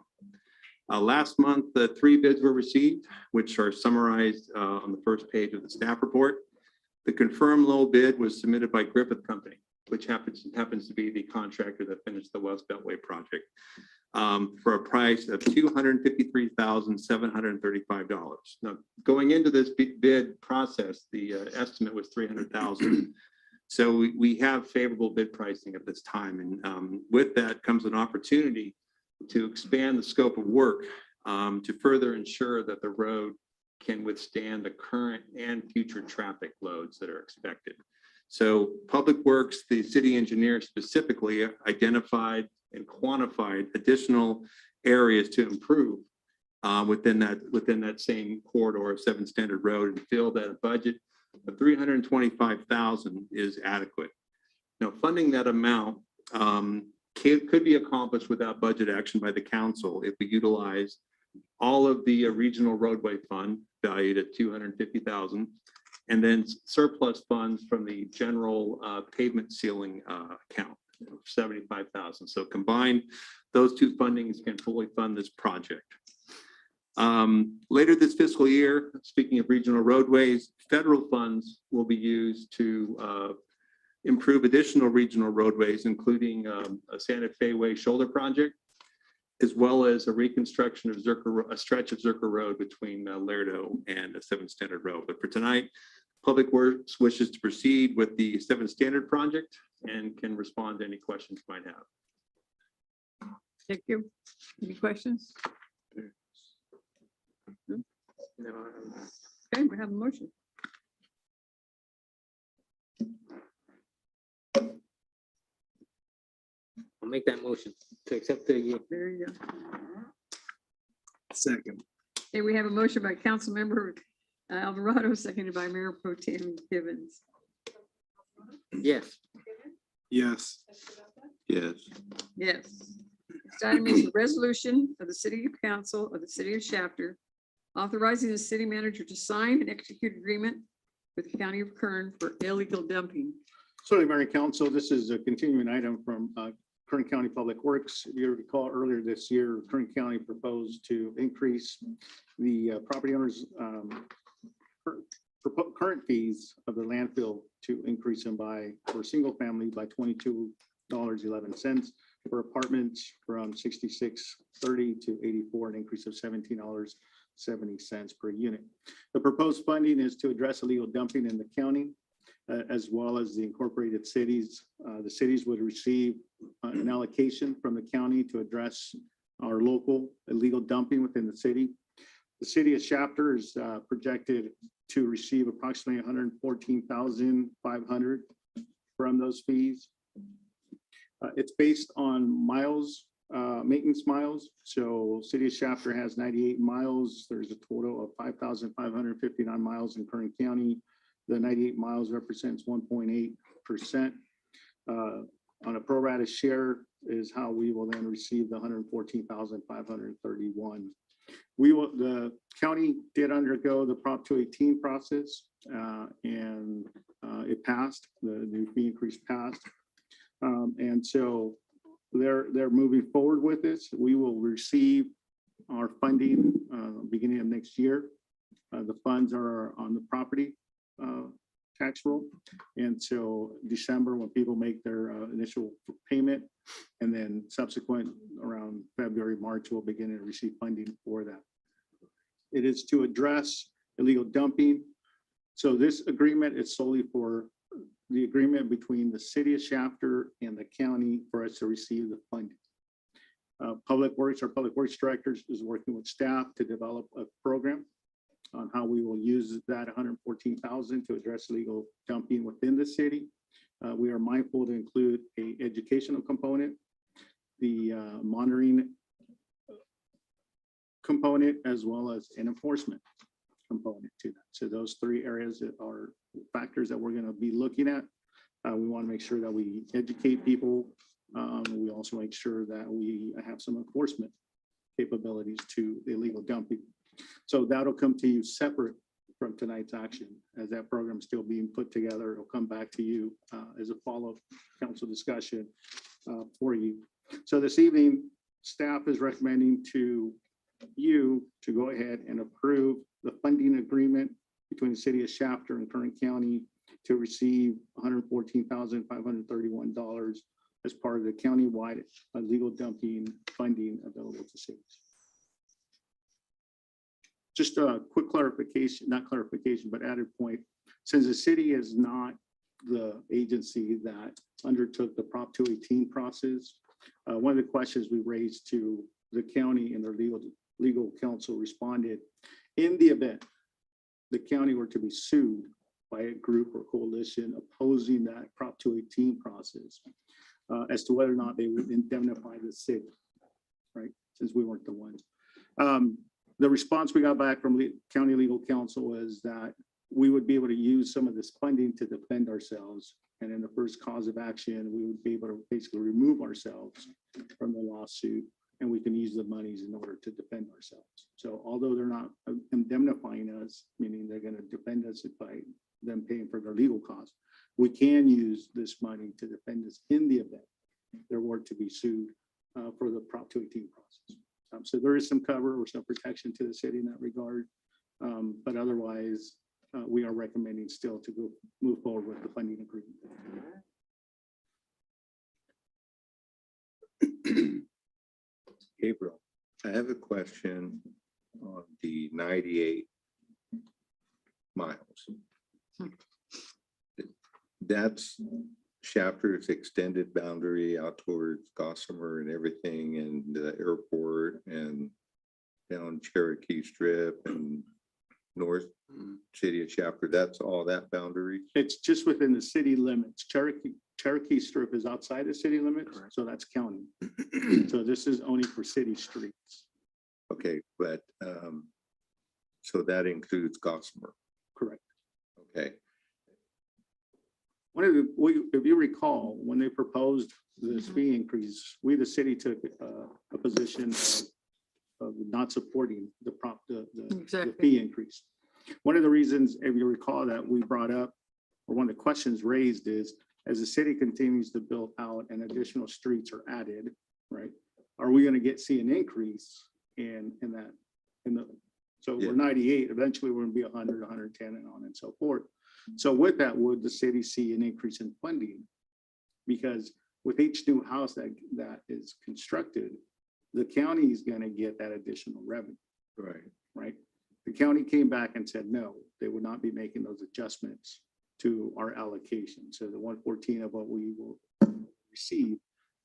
Last month, the 3 bids were received, which are summarized on the first page of the staff report. The confirmed low bid was submitted by Griffith Company, which happens to be the contractor that finished the West Beltway project, for a price of $253,735. Now, going into this bid process, the estimate was $300,000. So we have favorable bid pricing at this time. And with that comes an opportunity to expand the scope of work to further ensure that the road can withstand the current and future traffic loads that are expected. So Public Works, the city engineer specifically identified and quantified additional areas to improve. within that same corridor of 7 Standard Road, and feel that a budget of $325,000 is adequate. Now, funding that amount could be accomplished without budget action by the council if we utilize all of the regional roadway fund valued at $250,000, and then surplus funds from the general pavement ceiling account of $75,000. So combined, those two fundings can fully fund this project. Later this fiscal year, speaking of regional roadways, federal funds will be used to improve additional regional roadways, including a Santa Fe Way shoulder project, as well as a reconstruction of a stretch of Zerker Road between Lerdo and 7 Standard Road. But for tonight, Public Works wishes to proceed with the 7 Standard project and can respond to any questions you might have. Thank you. Any questions? Okay, we have a motion. I'll make that motion to accept the. There you go. Second. Okay, we have a motion by Councilmember Alvarado, seconded by Mayor Pro Tem Givens. Yes. Yes. Yes. Yes. Next item is a resolution of the City Council of the City of Shafter authorizing the city manager to sign and execute agreement with the County of Kern for illegal dumping. Sorry, Mayor and Council, this is a continuing item from Kern County Public Works. If you recall earlier this year, Kern County proposed to increase the property owners' current fees of the landfill to increase them for single family by $22.11, for apartments from $66.30 to $84, an increase of $17.70 per unit. The proposed funding is to address illegal dumping in the county, as well as the incorporated cities. The cities would receive an allocation from the county to address our local illegal dumping within the city. The city of Shafter is projected to receive approximately $114,500 from those fees. It's based on miles, maintenance miles. So City of Shafter has 98 miles. There's a total of 5,559 miles in Kern County. The 98 miles represents 1.8%. On a pro rata share is how we will then receive the 114,531. The county did undergo the Prop 218 process and it passed. The new fee increase passed. And so they're moving forward with this. We will receive our funding beginning of next year. The funds are on the property tax roll. And so December, when people make their initial payment, and then subsequent around February, March, we'll begin to receive funding for that. It is to address illegal dumping. So this agreement is solely for the agreement between the City of Shafter and the county for us to receive the funding. Public Works, our Public Works Director is working with staff to develop a program on how we will use that 114,000 to address illegal dumping within the city. We are mindful to include an educational component, the monitoring component, as well as an enforcement component to that. So those three areas that are factors that we're going to be looking at. We want to make sure that we educate people. We also make sure that we have some enforcement capabilities to illegal dumping. So that'll come to you separate from tonight's action. As that program is still being put together, it'll come back to you as a follow-up council discussion for you. So this evening, staff is recommending to you to go ahead and approve the funding agreement between the City of Shafter and Kern County to receive $114,531 as part of the countywide illegal dumping funding available to cities. Just a quick clarification, not clarification, but added point. Since the city is not the agency that undertook the Prop 218 process, one of the questions we raised to the county and their legal counsel responded, in the event the county were to be sued by a group or coalition opposing that Prop 218 process, as to whether or not they would indemnify the city, right? Since we weren't the ones. the response we got back from county legal counsel was that we would be able to use some of this funding to defend ourselves. And in the first cause of action, we would be able to basically remove ourselves from the lawsuit, and we can use the monies in order to defend ourselves. So although they're not indemnifying us, meaning they're going to defend us by them paying for their legal costs, we can use this money to defend us in the event there were to be sued for the Prop 218 process. So there is some cover or some protection to the city in that regard. But otherwise, we are recommending still to go move forward with the funding agreement. Gabriel, I have a question on the 98 miles. That's Chapter's extended boundary out towards Gossamer and everything, and the airport and down Cherokee Strip and north city of Chapter. That's all that boundary. It's just within the city limits. Cherokee Strip is outside the city limits, so that's county. So this is only for city streets. Okay, but so that includes Gossamer. Correct. Okay. One of the, if you recall, when they proposed this fee increase, we, the city, took a position of not supporting the Exactly. fee increase. One of the reasons, if you recall, that we brought up, or one of the questions raised is, as the city continues to build out and additional streets are added, right? Are we going to see an increase in that, so Yeah. we're 98, eventually we're going to be 100, 110, and on and so forth. So with that, would the city see an increase in funding? Because with each new house that is constructed, the county is going to get that additional revenue, Right. right? The county came back and said, no, they would not be making those adjustments to our allocation. So the 114 of what we will receive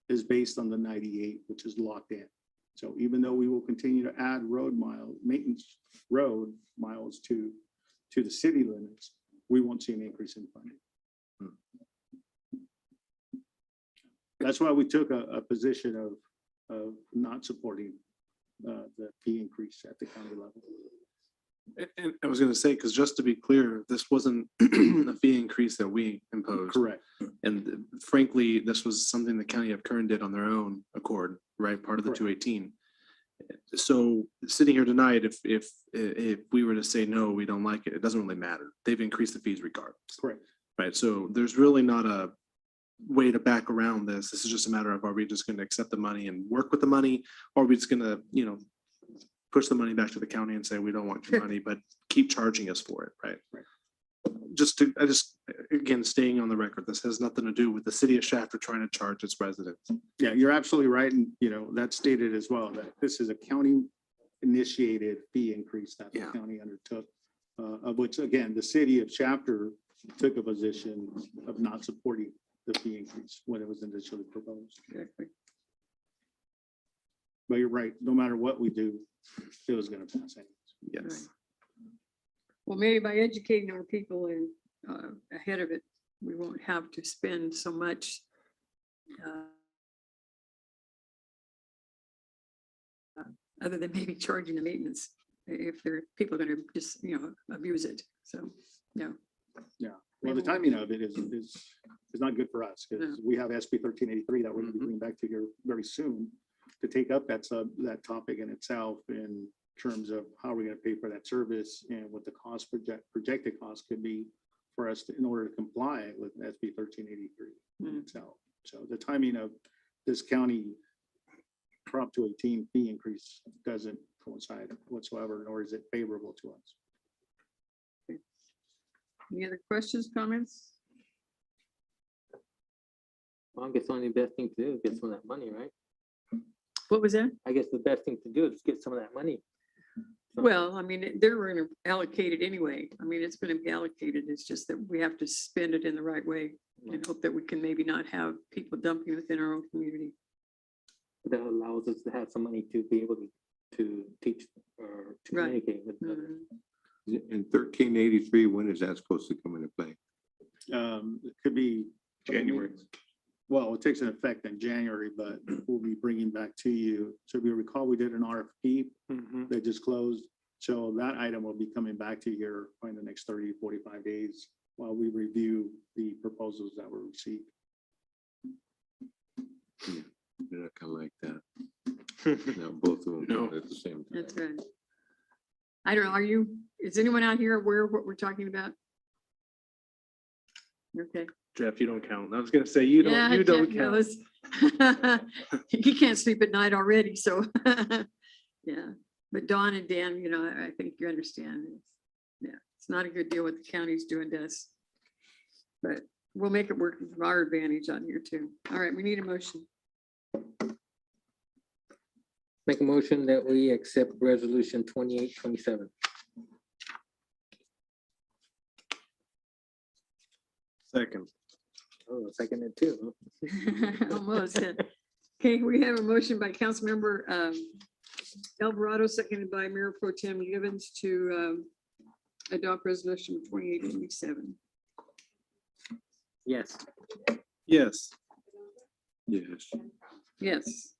is based on the 98, which is locked in. So even though we will continue to add road miles, maintenance road miles to the city limits, we won't see an increase in funding. That's why we took a position of not supporting the fee increase at the county level. And I was gonna say, because just to be clear, this wasn't a fee increase that we imposed. Correct. And frankly, this was something the county of Kern did on their own accord, right? Part of the Correct. 218. So sitting here tonight, if we were to say, no, we don't like it, it doesn't really matter. They've increased the fees regardless, Correct. right? So there's really not a way to back around this. This is just a matter of, are we just going to accept the money and work with the money? Or are we just going to, push the money back to the county and say, we don't want your money, but keep charging us for it, right? Right. Again, staying on the record, this has nothing to do with the city of Shafter trying to charge its residents. Yeah, you're absolutely right. And, that's stated as well, that this is a county initiated fee increase that the Yeah. county undertook, of which, again, the city of Chapter took a position of not supporting the fee increase when it was initially proposed. Exactly. But you're right, no matter what we do, it was going to pass anyways. Yes. Well, maybe by educating our people and ahead of it, we won't have to spend so much. Other than maybe charging the maintenance, if people are going to just, abuse it. So, yeah. Yeah, well, the timing of it is not good for us because No. we have SB 1383 that we're going to be bringing back to here very soon to take up that topic in itself in terms of how we're going to pay for that service and what the projected cost could be for us in order to comply with SB 1383 in itself. So the timing of this county Prop 218 fee increase doesn't coincide whatsoever, nor is it favorable to us. Any other questions, comments? Well, I guess the only best thing to do is get some of that money, right? What was that? I guess the best thing to do is get some of that money. So- Well, I mean, they're going to allocate it anyway. I mean, it's going to be allocated. It's just that we have to spend it in the right way and hope that we can maybe not have people dumping within our own community. That allows us to have some money to be able to teach or to Right. communicate with others. Mhm. In 1383, when is that supposed to come into play? It could be January. well, it takes an effect in January, but we'll be bringing back to you. So if you recall, we did an RFP Mhm. that just closed. So that item will be coming back to you here in the next 30, 45 days while we review the proposals that were received. Yeah, kind of like that. No, both of them No. at the same time. That's right. I don't know, is anyone out here aware of what we're talking about? Okay. Jeff, you don't count. I was gonna say, you Yeah, don't Jeff count. knows. He can't sleep at night already, so, yeah. But Dawn and Dan, I think you understand. Yeah, it's not a good deal what the county's doing to us. But we'll make it work from our advantage on here too. All right, we need a motion. Make a motion that we accept resolution 2827. Second. Oh, second it too. Almost. Yeah. Okay, we have a motion by Councilmember Alvarado, seconded by Mayor Pro Tem Givens to adopt resolution 2827. Yes. Yes. Yes. Yes.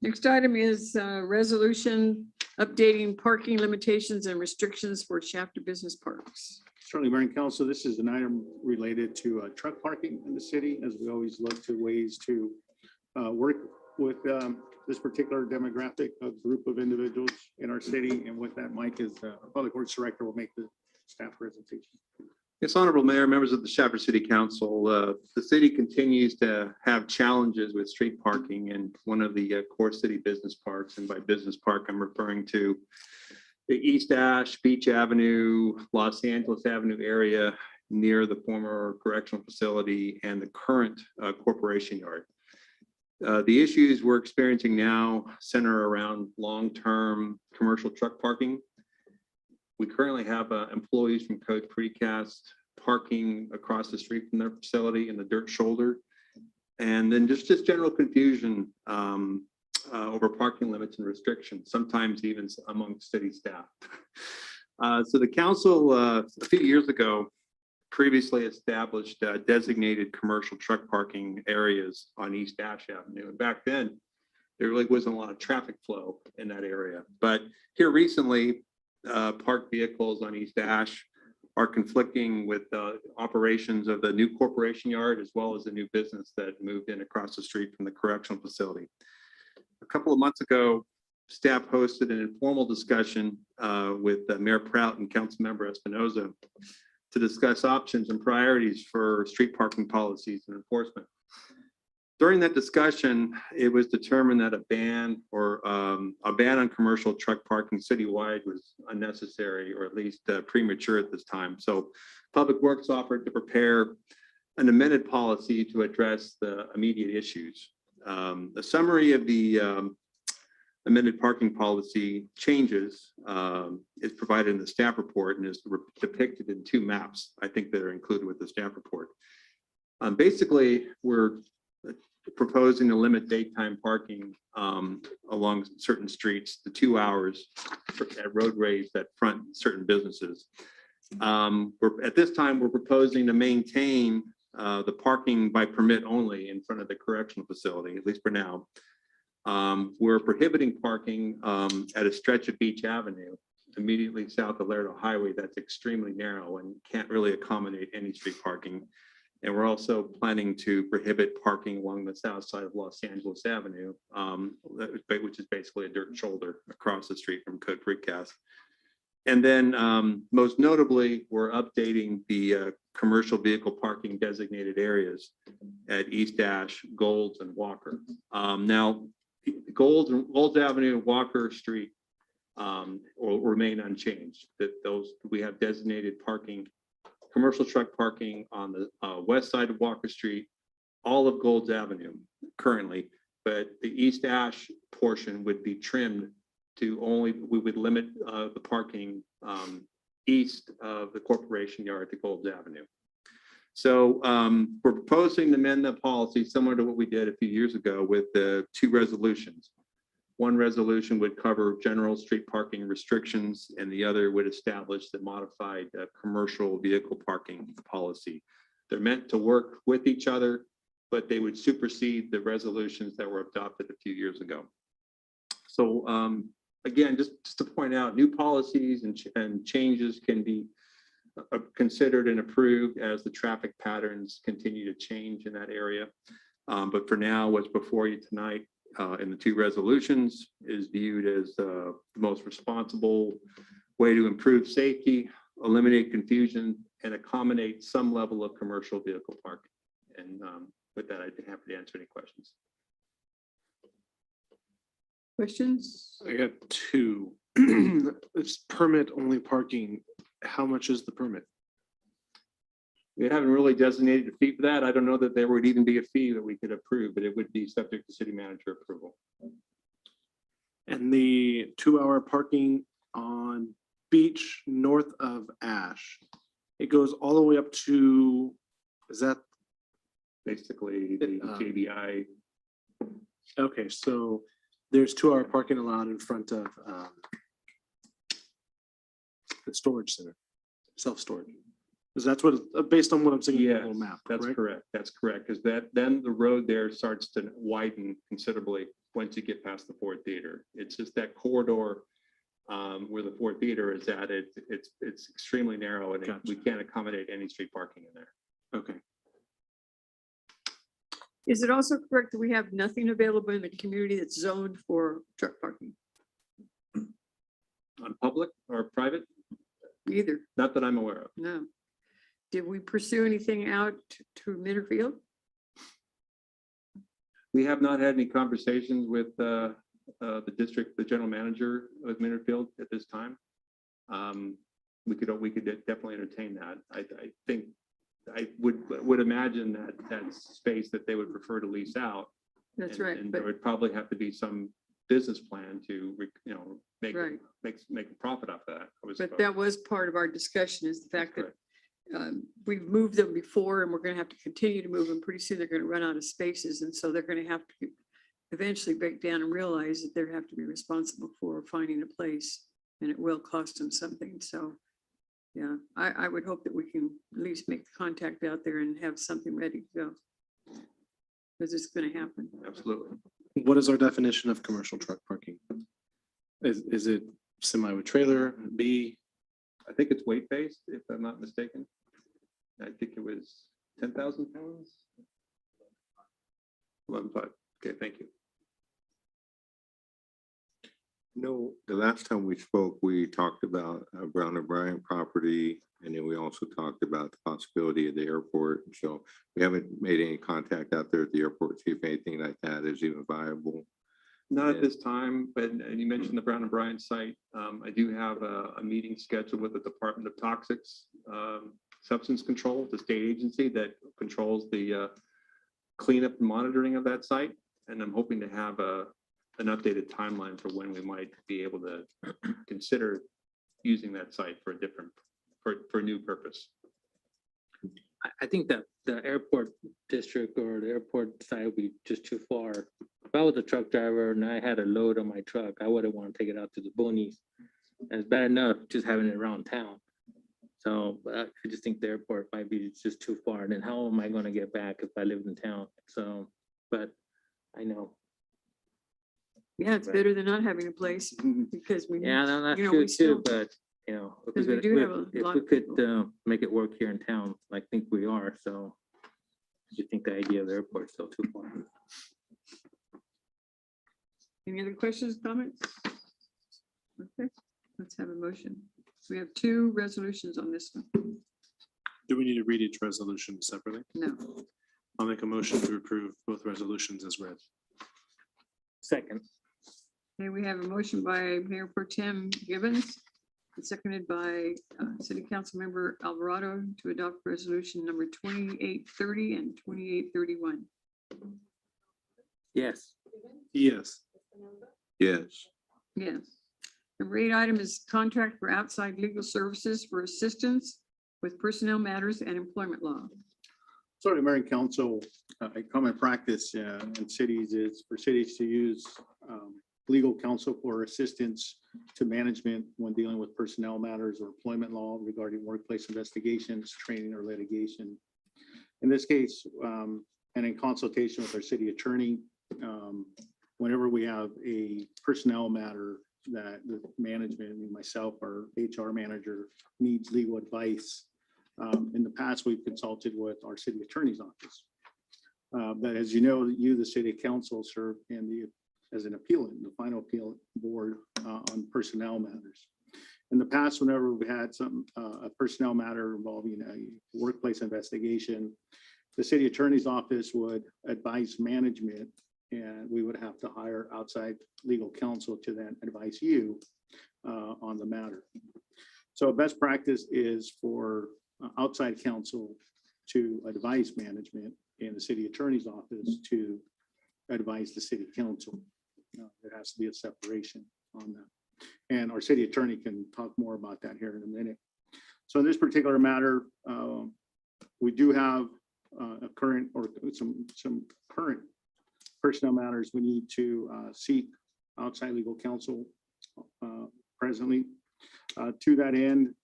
Next item is resolution updating parking limitations and restrictions for chapter business parks. Certainly, Mayor and Council, this is an item related to truck parking in the city, as we always look to ways to work with this particular demographic of group of individuals in our city. And with that, Mike, is our Public Works Director, will make the staff presentation. Yes, Honorable Mayor, members of the Chapter City Council, the city continues to have challenges with street parking in one of the core city business parks. And by business park, I'm referring to the East Ash, Beach Avenue, Los Angeles Avenue area near the former correctional facility and the current corporation yard. The issues we're experiencing now center around long-term commercial truck parking. We currently have employees from Code Precast parking across the street from their facility in the dirt shoulder. And then just general confusion over parking limits and restrictions, sometimes even among city staff. So the council a few years ago previously established designated commercial truck parking areas on East Ash Avenue. And back then, there really wasn't a lot of traffic flow in that area. But here recently, parked vehicles on East Ash are conflicting with operations of the new corporation yard, as well as the new business that moved in across the street from the correctional facility. A couple of months ago, staff hosted an informal discussion with Mayor Prout and Councilmember Espinoza to discuss options and priorities for street parking policies and enforcement. During that discussion, it was determined that a ban on commercial truck parking citywide was unnecessary, or at least premature at this time. So Public Works offered to prepare an amended policy to address the immediate issues. A summary of the amended parking policy changes is provided in the staff report and is depicted in two maps, I think, that are included with the staff report. Basically, we're proposing to limit daytime parking along certain streets to 2 hours at roadways that front certain businesses. At this time, we're proposing to maintain the parking by permit only in front of the correctional facility, at least for now. We're prohibiting parking at a stretch of Beach Avenue immediately south of Laredo Highway that's extremely narrow and can't really accommodate any street parking. And we're also planning to prohibit parking along the south side of Los Angeles Avenue, which is basically a dirt shoulder across the street from Code Precast. And then most notably, we're updating the commercial vehicle parking designated areas at East Ash, Golds, and Walker. Now, Golds Avenue and Walker Street will remain unchanged. We have designated parking, commercial truck parking on the west side of Walker Street, all of Golds Avenue currently, but the East Ash portion would be trimmed to we would limit the parking east of the corporation yard to Golds Avenue. So we're proposing to amend the policy similar to what we did a few years ago with the two resolutions. One resolution would cover general street parking restrictions, and the other would establish the modified commercial vehicle parking policy. They're meant to work with each other. but they would supersede the resolutions that were adopted a few years ago. So again, just to point out, new policies and changes can be considered and approved as the traffic patterns continue to change in that area. But for now, what's before you tonight in the two resolutions is viewed as the most responsible way to improve safety, eliminate confusion, and accommodate some level of commercial vehicle parking. And with that, I'd be happy to answer any questions. Questions? I got two. It's permit only parking. How much is the permit? We haven't really designated a fee for that. I don't know that there would even be a fee that we could approve, but it would be subject to city manager approval. And the 2-hour parking on Beach north of Ash, it goes all the way up to, is that, Basically, the JBI, okay, so there's 2-hour parking allowed in front of the storage center, self-storage. Because that's what, based on what I'm seeing in the yes, little map, that's right? correct. That's correct. Because then the road there starts to widen considerably once you get past the Ford Theater. It's just that corridor where the Ford Theater is at. It's extremely narrow, and Gotcha. we can't accommodate any street parking in there. Okay. Is it also correct that we have nothing available in the community that's zoned for truck parking On public or private, either? not that I'm aware of. No. Did we pursue anything out to Minterfield? We have not had any conversations with the district, the general manager of Minterfield at this time. We could definitely entertain that. I think I would imagine that that's space that they would prefer to lease out. That's and- right, And but there would probably have to be some business plan to, make Right. make a profit off of that. I would but suppose. that was part of our discussion, is the That's fact that correct. we've moved them before and we're gonna have to continue to move them. Pretty soon they're gonna run out of spaces, and so they're gonna have to eventually break down and realize that they have to be responsible for finding a place, and it will cost them something. So, yeah, I would hope that we can at least make the contact out there and have something ready to go. Because it's gonna happen. Absolutely. What is our definition of commercial truck parking? Is it semi with trailer, B? I think it's weight-based, if I'm not mistaken. I think it was 10,000 pounds. 11.5. Okay, thank you. No, the last time we spoke, we talked about Brown and Bryant property, and then we also talked about the possibility of the airport. So we haven't made any contact out there at the airport, see if anything like that is even viable. Not Yeah. at this time, but and you mentioned the Brown and Bryant site. I do have a meeting scheduled with the Department of Toxics Substance Control, the state agency that controls the cleanup and monitoring of that site. And I'm hoping to have an updated timeline for when we might be able to consider using that site for a different, for a new purpose. I think that the airport district or the airport side would be just too far. If I was a truck driver and I had a load on my truck, I wouldn't want to take it out to the boonies. And it's bad enough just having it around town. So but I just think the airport might be just too far. And then how am I going to get back if I lived in town? So, but I know. Yeah, it's better than not having a place, because we. Yeah, no, that's You know, true we still- too, but if we Because we could, do have a if lot we of could people. make it work here in town, I think we are, so. I just think the idea of the airport is still too far. Any other questions, comments? Okay, let's have a motion. We have two resolutions on this one. Do we need to read each resolution separately? No, I'll make a motion to approve both resolutions as read. Second. okay, we have a motion by Mayor Pro Tem Gibbons, and seconded by City Council Member Alvarado to adopt resolution number 2830 and 2831. Yes. Yes. Yes, Yes. Number 8 item is contract for outside legal services for assistance with personnel matters and employment law. So the American Council, a common practice in cities is for cities to use legal counsel for assistance to management when dealing with personnel matters or employment law regarding workplace investigations, training, or litigation. In this case, and in consultation with our city attorney, whenever we have a personnel matter that the management, myself, our HR manager needs legal advice. In the past, we've consulted with our city attorney's office. But as you know, you, the city council, serve as an appealant, the final appeal board on personnel matters. In the past, whenever we had a personnel matter involving a workplace investigation, the city attorney's office would advise management, and we would have to hire outside legal counsel to then advise you on the matter. So best practice is for outside counsel to advise management and the city attorney's office to advise the city council. There has to be a separation on that. And our city attorney can talk more about that here in a minute. So in this particular matter, we do have a current or some current personnel matters we need to seek outside legal counsel presently. To that end,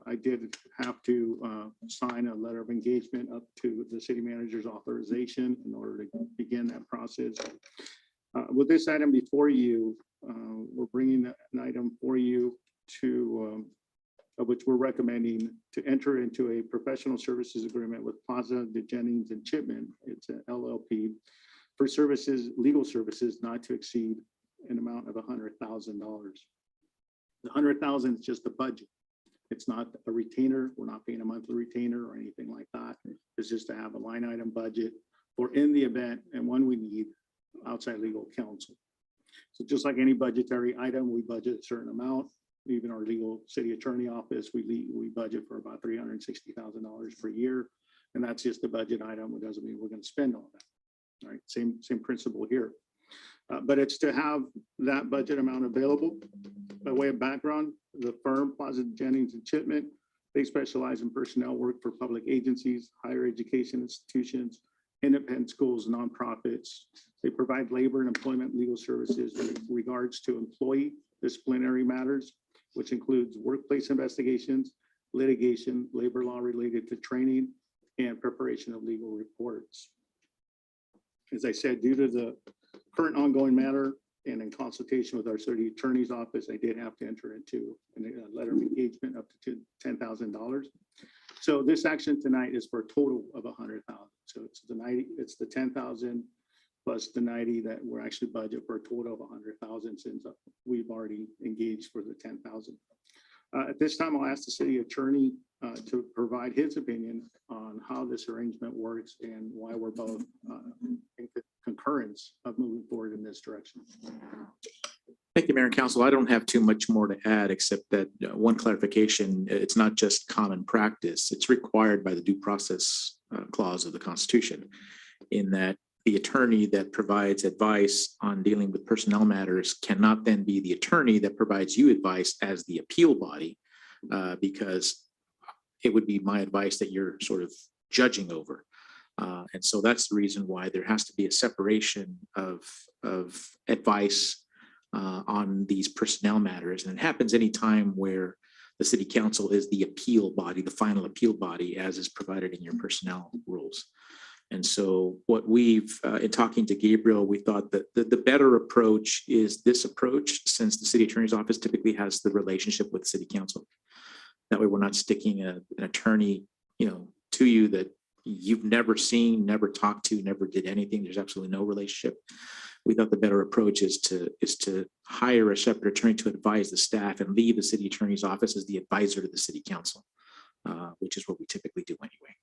I did have to sign a letter of engagement up to the city manager's authorization in order to begin that process. With this item before you, we're bringing an item for you to, which we're recommending to enter into a professional services agreement with Plaza, Jennings and Chipman. It's an LLP for services, legal services not to exceed an amount of $100,000. The $100,000 is just the budget. It's not a retainer. We're not paying a monthly retainer or anything like that. It's just to have a line item budget for in the event and when we need outside legal counsel. So just like any budgetary item, we budget a certain amount. Even our legal city attorney office, we budget for about $360,000 per year. And that's just a budget item. It doesn't mean we're going to spend all that. All right, same principle here. But it's to have that budget amount available. By way of background, the firm Plaza, Jennings and Chipman, they specialize in personnel work for public agencies, higher education institutions, independent schools, nonprofits. They provide labor and employment legal services with regards to employee disciplinary matters, which includes workplace investigations, litigation, labor law related to training, and preparation of legal reports. As I said, due to the current ongoing matter and in consultation with our city attorney's office, I did have to enter into a letter of engagement up to $10,000. So this action tonight is for a total of $100,000. So it's the 10,000 plus the 90 that we're actually budget for a total of 100,000 since we've already engaged for the 10,000. At this time, I'll ask the city attorney to provide his opinion on how this arrangement works and why we're both in concurrence of moving forward in this direction. Thank you, Mayor and Council. I don't have too much more to add, except that one clarification, it's not just common practice. It's required by the due process clause of the Constitution, in that the attorney that provides advice on dealing with personnel matters cannot then be the attorney that provides you advice as the appeal body, because it would be my advice that you're sort of judging over. And so that's the reason why there has to be a separation of advice on these personnel matters. And it happens anytime where the city council is the appeal body, the final appeal body, as is provided in your personnel rules. And so what we've, in talking to Gabriel, we thought that the better approach is this approach, since the city attorney's office typically has the relationship with city council. That way we're not sticking an attorney, to you that you've never seen, never talked to, never did anything. There's absolutely no relationship. We thought the better approach is to hire a separate attorney to advise the staff and leave the city attorney's office as the advisor to the city council, which is what we typically do anyway.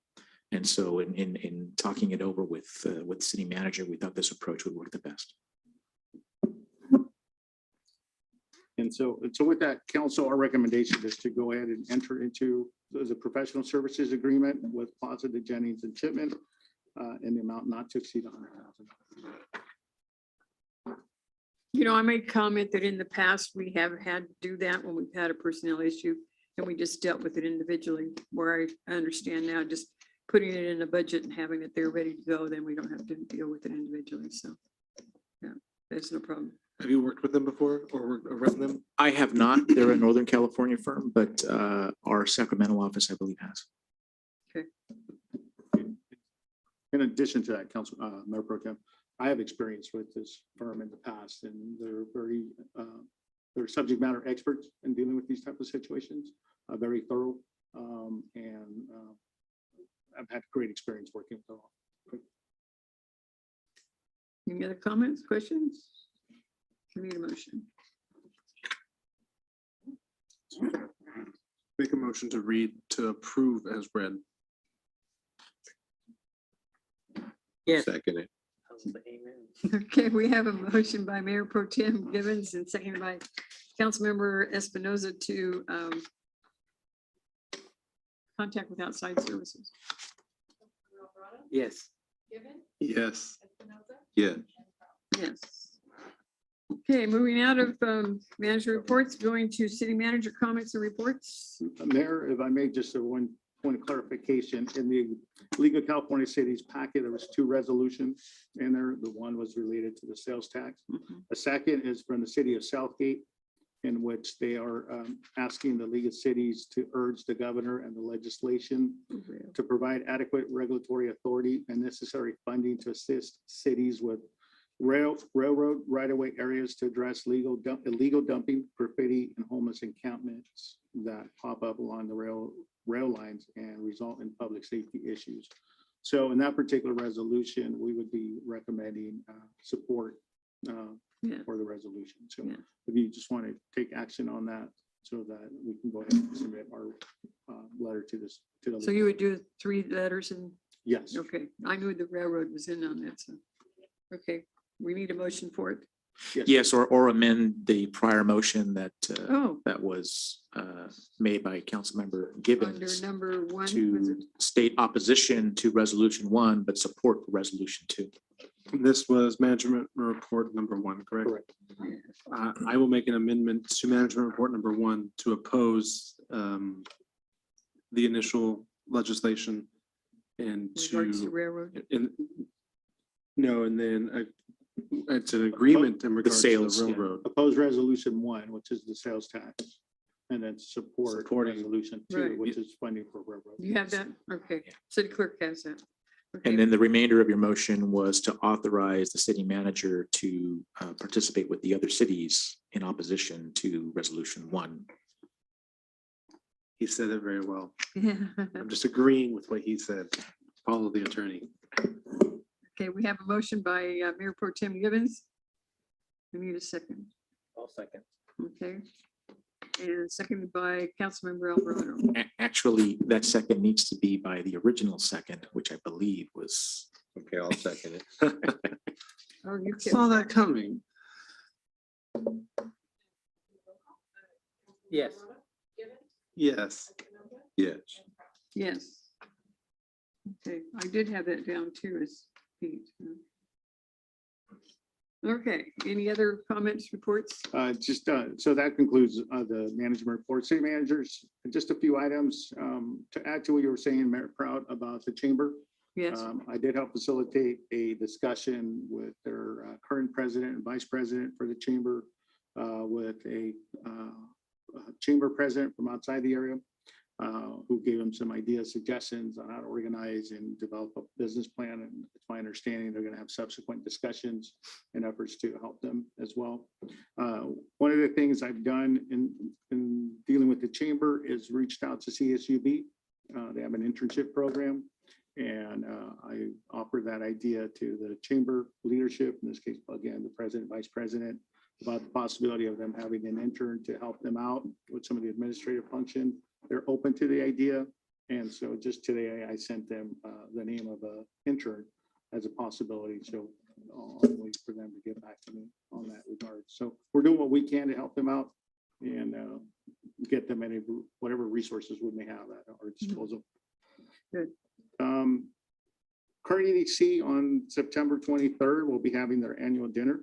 And so in talking it over with the city manager, we thought this approach would work the best. And so with that, council, our recommendation is to go ahead and enter into the professional services agreement with Plaza, Jennings and Chipman in the amount not to exceed $100,000. I made comment that in the past, we have had to do that when we've had a personnel issue and we just dealt with it individually, where I understand now just putting it in a budget and having it there ready to go, then we don't have to deal with it individually. So yeah, that's no problem. Have you worked with them before or run them? I have not. They're a Northern California firm, but our Sacramento office, I believe, has. Okay. In addition to that, Council, Mayor Pro Tem, I have experience with this firm in the past, and they're subject matter experts in dealing with these type of situations, very thorough, and I've had great experience working with them. Any other comments, questions? We need a motion. Make a motion to read to approve as read. Yes. Second it. Okay, we have a motion by Mayor Pro Tem Givens and seconded by Councilmember Espinoza to contact with outside services. Yes. Yes. Yeah. Yes. Okay, moving out of manager reports, going to city manager comments and reports. Mayor, if I may, just one point of clarification, in the League of California Cities packet, there was 2 resolutions in there. The one was related to the sales tax. The second is from the city of Southgate, in which they are asking the League of Cities to urge the governor and the legislation to provide adequate regulatory authority and necessary funding to assist cities with railroad right-of-way areas to address illegal dumping, graffiti, and homeless encampments that pop up along the rail lines and result in public safety issues. So in that particular resolution, we would be recommending support for the resolution. So Yeah. if you just want to take action on that, so that we can go ahead and submit our letter to this. To the So you would do 3 letters and, Yes. okay, I knew the railroad was in on that, so, okay, we need a motion for it. Yes, or amend the prior motion that Oh, that was made by Councilmember under Gibbons number 1, was to it? state opposition to resolution 1, but support for resolution 2. This was management report number 1, correct? Correct. I will make an amendment to management report number 1 to oppose the initial legislation and In regards to to, railroad. no, and then it's an agreement in regards to sales, the yeah. railroad. Oppose resolution 1, which is the sales tax, and then support Supporting. resolution 2, Right. which is funding for railroad. You have that? Okay, city clerk has that. Okay. And then the remainder of your motion was to authorize the city manager to participate with the other cities in opposition to resolution 1. He said it very well. Yeah. I'm just agreeing with what he said. Follow the attorney. Okay, we have a motion by Mayor Pro Tem Gibbons. We need a second. I'll second. Okay. And seconded by Councilmember Alvarado. Actually, that second needs to be by the original second, which I believe was. Okay, I'll second it. Oh, you Saw can. that coming. Yes. Yes. Yes. Yes. Okay, I did have that down too as Pete. Okay, any other comments, reports? So that concludes the management report. City managers, just a few items to add to what you were saying, Mayor Proud, about the chamber. Yes, I did help facilitate a discussion with their current president and vice president for the chamber, with a chamber president from outside the area, who gave them some ideas, suggestions on how to organize and develop a business plan. And it's my understanding they're going to have subsequent discussions and efforts to help them as well. One of the things I've done in dealing with the chamber is reached out to CSUB. They have an internship program. And I offered that idea to the chamber leadership, in this case, again, the president, vice president, about the possibility of them having an intern to help them out with some of the administrative function. They're open to the idea. And so just today, I sent them the name of an intern as a possibility. So I'll wait for them to get back to me on that regard. So we're doing what we can to help them out and get them any, whatever resources we may have at our disposal. Good. Current EDC on September 23rd will be having their annual dinner.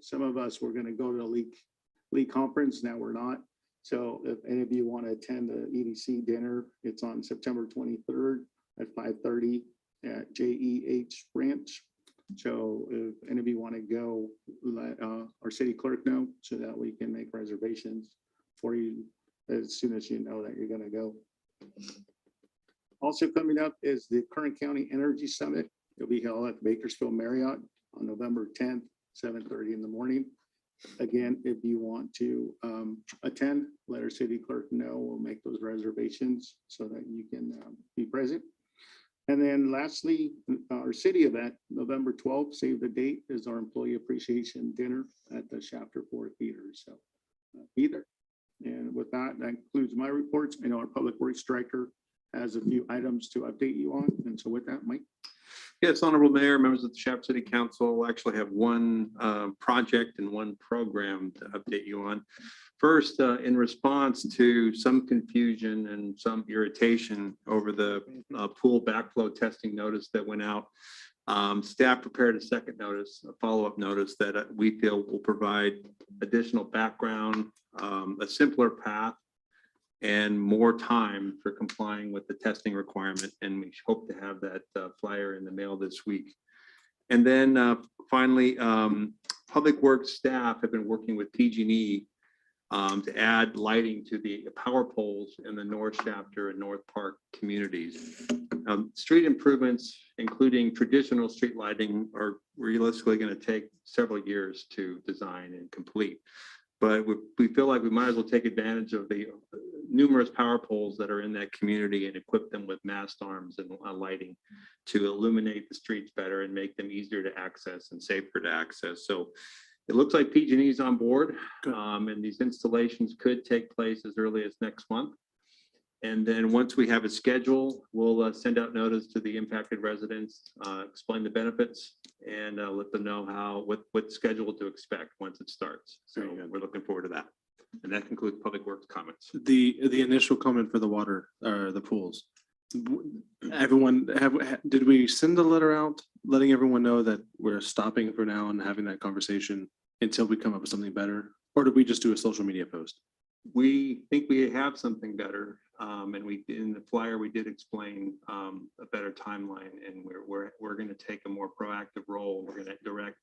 Some of us were going to go to the league conference. Now we're not. So if any of you want to attend the EDC dinner, it's on September 23rd at 5:30 at JEH Ranch. So if any of you want to go, let our city clerk know so that we can make reservations for you as soon as you know that you're going to go. Also coming up is the Current County Energy Summit. It'll be held at the Bakersfield Marriott on November 10th, 7:30 in the morning. Again, if you want to attend, let our city clerk know. We'll make those reservations so that you can be present. And then lastly, our city event, November 12th, save the date, is our employee appreciation dinner at the Chapter 4 Theater. So be there. And with that, that concludes my reports. I know our Public Works Director has a few items to update you on. And so with that, Mike. Yes, Honorable Mayor, members of the Chapter City Council, actually have one project and one program to update you on. First, in response to some confusion and some irritation over the pool backflow testing notice that went out, staff prepared a second notice, a follow-up notice that we feel will provide additional background, a simpler path, and more time for complying with the testing requirement. And we hope to have that flyer in the mail this week. And then finally, Public Works staff have been working with PG&E to add lighting to the power poles in the North Chapter and North Park communities. Street improvements, including traditional street lighting, are realistically going to take several years to design and complete. But we feel like we might as well take advantage of the numerous power poles that are in that community and equip them with mast arms and lighting to illuminate the streets better and make them easier to access and safer to access. So it looks like PG&E is on board, and these installations could take place as early as next month. And then once we have a schedule, we'll send out notice to the impacted residents, explain the benefits, and let them know what schedule to expect once it starts. So we're looking forward to that. And that concludes Public Works comments. The initial comment for the water, or the pools. Everyone, did we send a letter out letting everyone know that we're stopping for now and having that conversation until we come up with something better? Or did we just do a social media post? We think we have something better, and we in the flyer we did explain a better timeline, and we're going to take a more proactive role. We're going to direct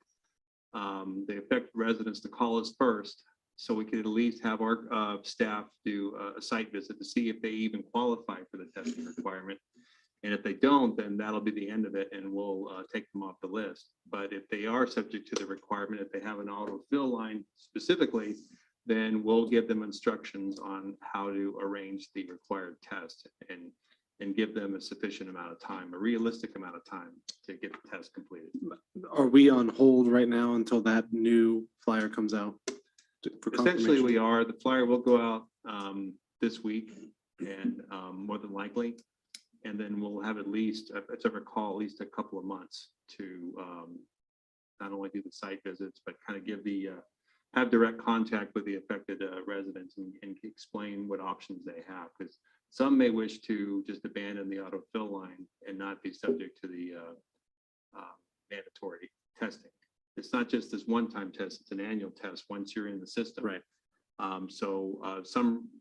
the affected residents to call us first, so we could at least have our staff do a site visit to see if they even qualify for the testing requirement. And if they don't, then that'll be the end of it, and we'll take them off the list. But if they are subject to the requirement, if they have an auto fill line specifically, then we'll give them instructions on how to arrange the required test and give them a sufficient amount of time, a realistic amount of time to get the test completed. Are we on hold right now until that new flyer comes out? Essentially, we are. The flyer will go out this week, and more than likely, and then we'll have at least, as I recall, at least a couple of months to not only do the site visits, but kind of give the have direct contact with the affected residents and explain what options they have, because some may wish to just abandon the auto fill line and not be subject to the mandatory testing. It's not just this one-time test, it's an annual test once you're in the system. Right.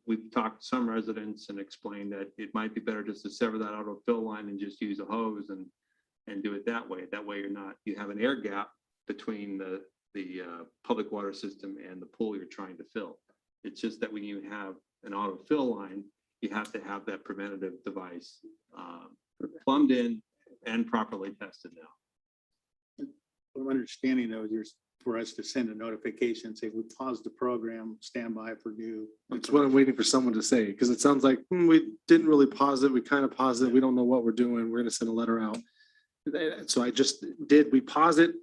We've talked to some residents and explained that it might be better just to sever that auto fill line and just use a hose and do it that way. That way you have an air gap between the public water system and the pool you're trying to fill. It's just that when you have an auto fill line, you have to have that preventative device plumbed in and properly tested now. What I'm understanding though, is for us to send a notification, say we paused the program, stand by for new. That's what I'm waiting for someone to say, because it sounds like we didn't really pause it. We kind of paused it. We don't know what we're doing. We're going to send a letter out. So we pause it?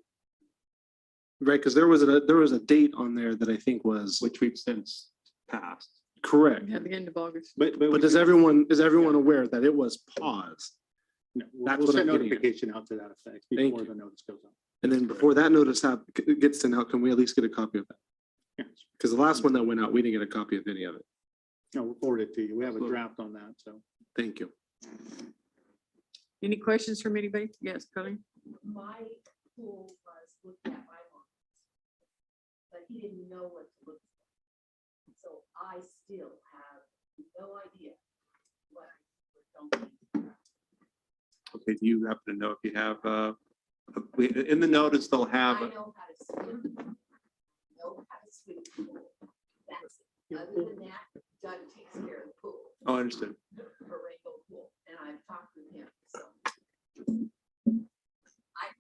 Right, because there was a date on there that I think was Which we've since passed. correct. At the end of August. But Is everyone aware that it was paused? No, That's we'll what send I'm getting at. notification out to that effect Thank before you. the notice goes on. And then before that notice gets sent out, can we at least get a copy of that? Yes. Because the last one that went out, we didn't get a copy of any of it. No, we'll forward it to you. We have a Absolutely. draft on that, so. Thank you. Any questions from anybody? Yes, Colleen? My pool was looked at by mom, but he didn't know what to look for. So I still have no idea what I don't. Okay, do you happen to know if you have, in the notice, they'll have, I know how to swim. Know how to swim the pool. That's it. Other than that, Doug takes care of the pool, oh, understood. the rainbow pool. And I've talked with him, so.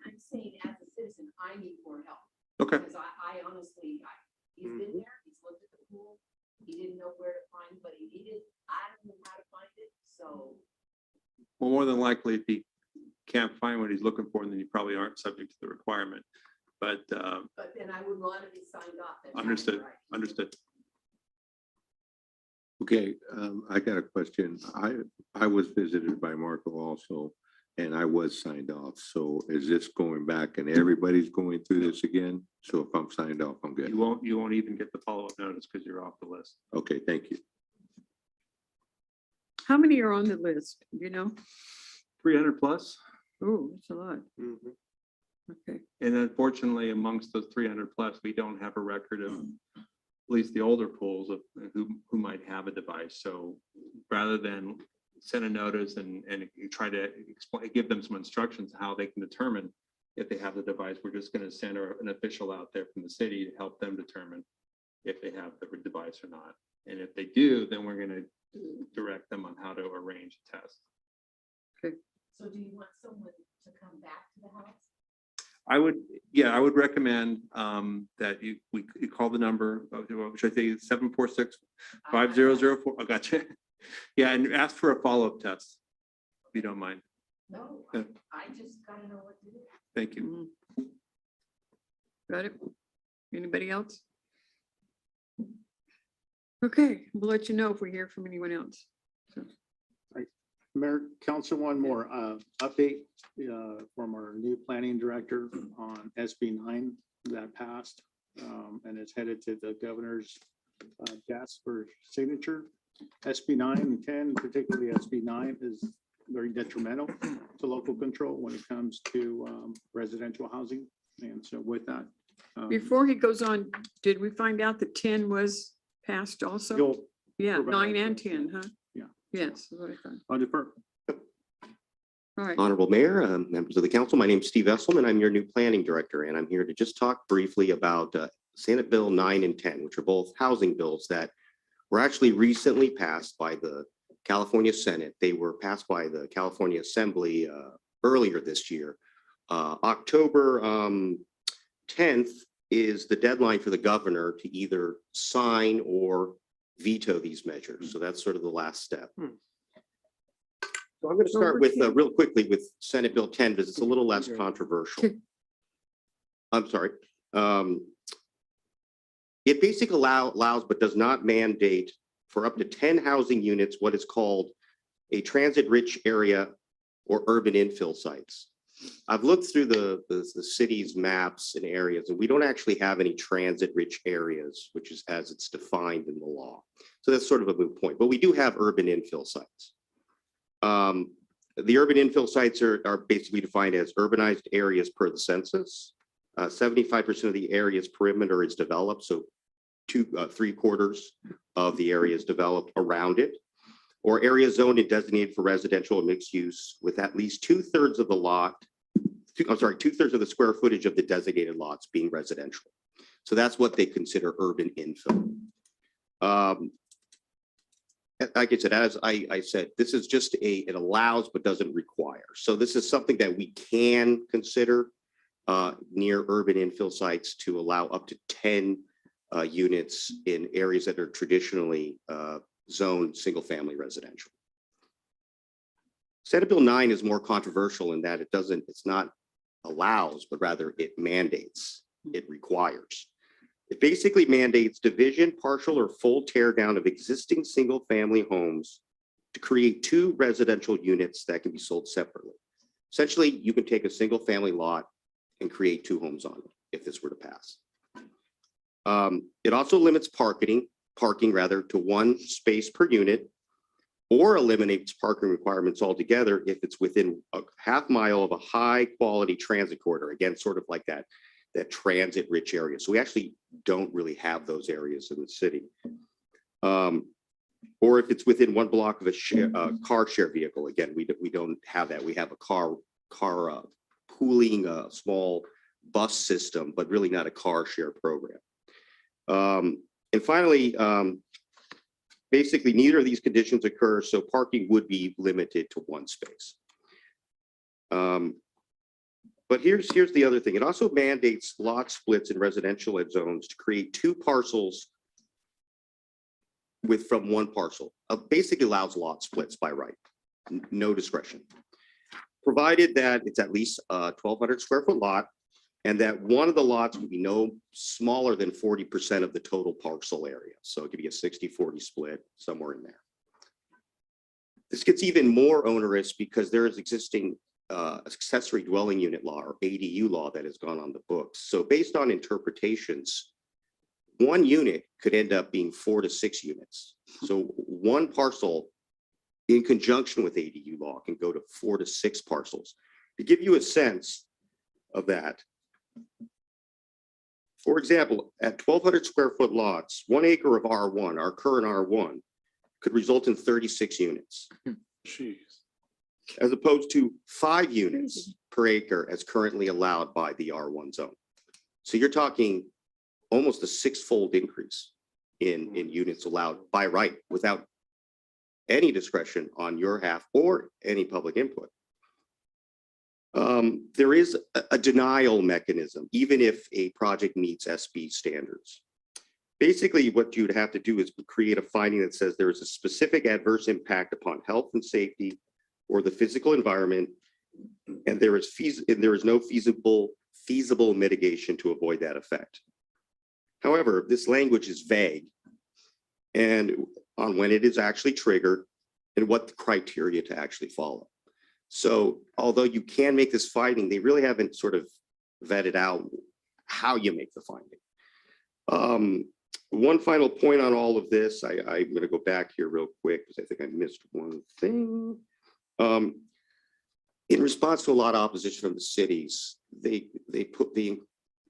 I'm saying as a citizen, I need more help. Okay. Because I honestly, he's been there, he's looked at the pool, he didn't know where to find what he needed, I don't know how to find it, so. Well, more than likely, if he can't find what he's looking for, then you probably aren't subject to the requirement. But But then I would want to be signed off. That's understood, right. understood. Okay, I got a question. I was visited by Marco also, and I was signed off. So is this going back and everybody's going through this again? So if I'm signed off, I'm good. You won't even get the follow-up notice because you're off the list. Okay, thank you. How many are on the list? You know? 300 plus. Oh, that's a lot. Mhm. Okay. And unfortunately, amongst those 300 plus, we don't have a record of at least the older pools of who might have a device. So rather than send a notice and you try to explain, give them some instructions how they can determine if they have the device, we're just going to send an official out there from the city to help them determine if they have the device or not. And if they do, then we're going to direct them on how to arrange a test. So do you want someone to come back to the house? I would recommend that you call the number, should I say 746-5004? I got you. Yeah, and ask for a follow-up test, if you don't mind. No, Yeah. I just gotta know what to do. Thank you. Got it? Anybody else? Okay, we'll let you know if we hear from anyone else. So, Mayor, Council, one more update from our new planning director on SB 9 that passed and it's headed to the governor's desk for signature. SB 9 and 10, particularly SB 9, is very detrimental to local control when it comes to residential housing. And so with that, before he goes on, did we find out that 10 was passed also? you'll Yeah, go back 9 to and it. 10, huh? Yeah. Yes. That's what I thought. I'll defer. All right. Honorable Mayor, members of the council, my name is Steve Esselman. I'm your new planning director, and I'm here to just talk briefly about Senate Bill 9 and 10, which are both housing bills that were actually recently passed by the California Senate. They were passed by the California Assembly earlier this year. October 10th is the deadline for the governor to either sign or veto these measures. So that's sort of the last step. So I'm going to start with real quickly with Senate Bill 10 because it's a little less controversial. I'm sorry. It basically allows but does not mandate for up to 10 housing units what is called a transit-rich area or urban infill sites. I've looked through the city's maps and areas, and we don't actually have any transit-rich areas, which is as it's defined in the law. So that's sort of a moot point, but we do have urban infill sites. The urban infill sites are basically defined as urbanized areas per the census. 75% of the area's perimeter is developed, so 3/4 of the area is developed around it, or areas zoned and designated for residential and mixed use with at least 2/3 of the lot, 2/3 of the square footage of the designated lots being residential. So that's what they consider urban infill. Like I said, as I said, this is just it allows but doesn't require. So this is something that we can consider near urban infill sites to allow up to 10 units in areas that are traditionally zoned single-family residential. Senate Bill 9 is more controversial in that it's not allows, but rather it mandates, it requires. It basically mandates division, partial or full tear down of existing single-family homes to create 2 residential units that can be sold separately. Essentially, you can take a single-family lot and create 2 homes on it if this were to pass. It also limits parking to 1 space per unit, or eliminates parking requirements altogether if it's within a half mile of a high-quality transit corridor. Again, sort of like that transit-rich area. So we actually don't really have those areas in the city. Or if it's within 1 block of a car share vehicle. Again, we don't have that. We have a car pooling, a small bus system, but really not a car share program. And finally, basically neither of these conditions occur, so parking would be limited to one space. But here's the other thing. It also mandates lot splits in residential zones to create two parcels from one parcel. Basically allows lot splits by right, no discretion. Provided that it's at least a 1,200 square foot lot and that one of the lots would be no smaller than 40% of the total parcel area. So it could be a 60-40 split somewhere in there. This gets even more onerous because there is existing accessory dwelling unit law or ADU law that has gone on the books. So based on interpretations, one unit could end up being 4 to 6 units. So one parcel in conjunction with ADU law can go to 4 to 6 parcels. To give you a sense of that, for example, at 1,200 square foot lots, 1 acre of R1, our current R1, could result in 36 units. Jeez. As opposed to 5 units per acre as currently allowed by the R1 zone. So you're talking almost a 6-fold increase in units allowed by right without any discretion on your half or any public input. There is a denial mechanism, even if a project meets SB standards. Basically, what you'd have to do is create a finding that says there is a specific adverse impact upon health and safety or the physical environment, and there is no feasible mitigation to avoid that effect. However, this language is vague and on when it is actually triggered and what the criteria to actually follow. So although you can make this finding, they really haven't sort of vetted out how you make the finding. One final point on all of this, I'm going to go back here real quick because I think I missed one thing. In response to a lot of opposition from the cities, they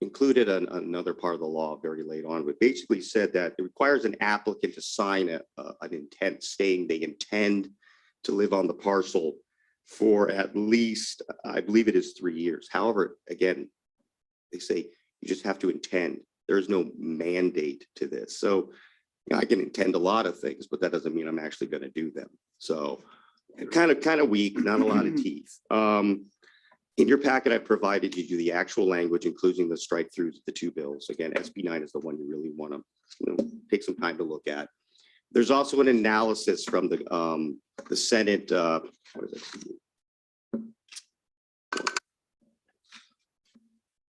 included another part of the law very late on, but basically said that it requires an applicant to sign an intent stating they intend to live on the parcel for at least, I believe it is 3 years. However, again, they say you just have to intend. There is no mandate to this. So I can intend a lot of things, but that doesn't mean I'm actually going to do them. So kind of weak, not a lot of teeth. In your packet, I provided you the actual language, including the strike throughs of the 2 bills. Again, SB 9 is the one you really want to take some time to look at. There's also an analysis from the Senate. What is it?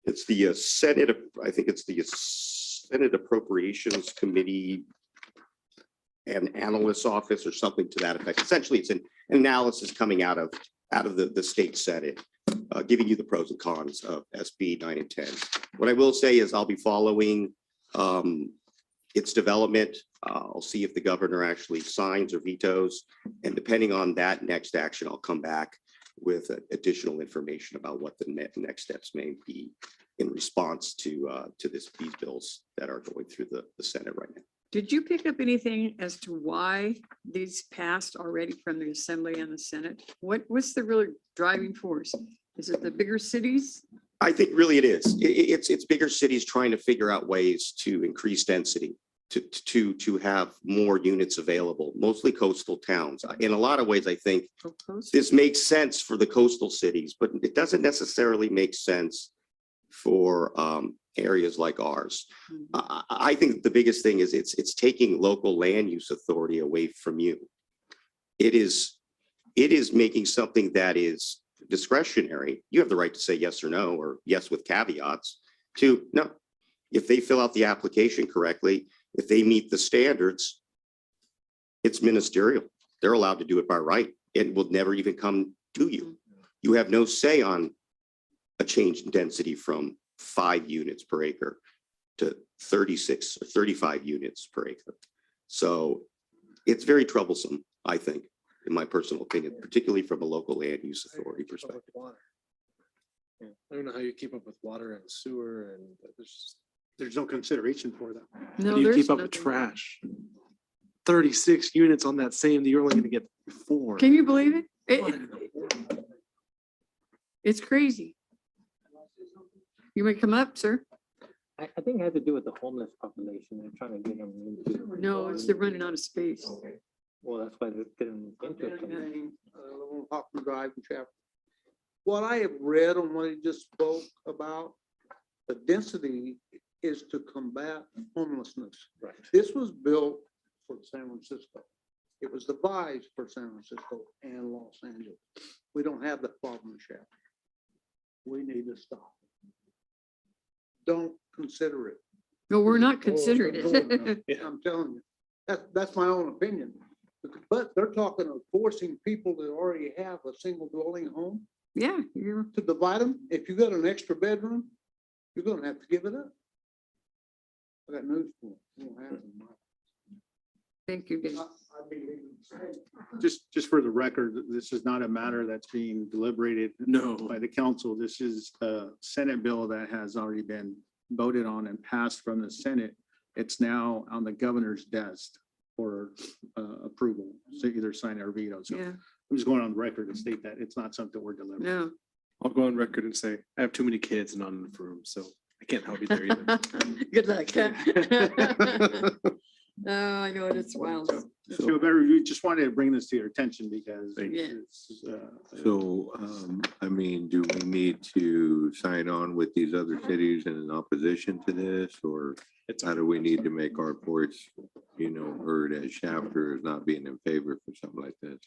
It's the Senate. I think it's the Senate Appropriations Committee and Analyst's Office or something to that effect. Essentially, it's an analysis coming out of the state Senate, giving you the pros and cons of SB 9 and 10. What I will say is I'll be following its development. I'll see if the governor actually signs or vetoes, and depending on that next action, I'll come back with additional information about what the next steps may be in response to these bills that are going through the Senate right now. Did you pick up anything as to why these passed already from the Assembly and the Senate? What's the really driving force? Is it the bigger cities? I think really it is. It's bigger cities trying to figure out ways to increase density, to have more units available, mostly coastal towns. In a lot of ways, I think this makes sense for the coastal cities, but it doesn't necessarily make sense for areas like ours. I think the biggest thing is it's taking local land use authority away from you. It is making something that is discretionary. You have the right to say yes or no, or yes with caveats, to no. If they fill out the application correctly, if they meet the standards, it's ministerial. They're allowed to do it by right. It will never even come to you. You have no say on a change in density from 5 units per acre to 36 or 35 units per acre. So it's very troublesome, I think, in my personal opinion, particularly from a local land use authority perspective. I don't know how you keep up with water and sewer, and There's no consideration for that. No, how do you there's keep up with nothing. trash? 36 units on that same, you're only going to get 4. Can you believe it? What in the world? It's crazy. You may come up, sir. I think it has to do with the homeless population. They're trying to get them into. No, it's they're running out of space. Well, that's why they're getting into it. Hoffman Drive and Chapter. What I have read on what he just spoke about, the density is to combat homelessness. Right. This was built for San Francisco. It was devised for San Francisco and Los Angeles. We don't have that problem in Chapter. We need to stop. Don't consider it. No, we're not considering it. I'm telling you, that's my own opinion. But they're talking of forcing people that already have a single dwelling home Yeah, you're, to divide them. If you got an extra bedroom, you're gonna have to give it up. I got news for you. You won't have it. thank you, Dave. Just for the record, this is not a matter that's being deliberated No. by the council. This is a Senate bill that has already been voted on and passed from the Senate. It's now on the governor's desk for approval. So either sign it or veto. So Yeah, I'm just going on the record to state that it's not something we're delivering. no. I'll go on record and say I have too many kids and not enough room, so I can't help you there either. Good luck. Oh, I know it, it's wild. So Barry, we just wanted to bring this to your attention because you. it's, So, I mean, do we need to sign on with these other cities in opposition to this? Or how do we need to make our voice, heard as Chapter is not being in favor for something like this?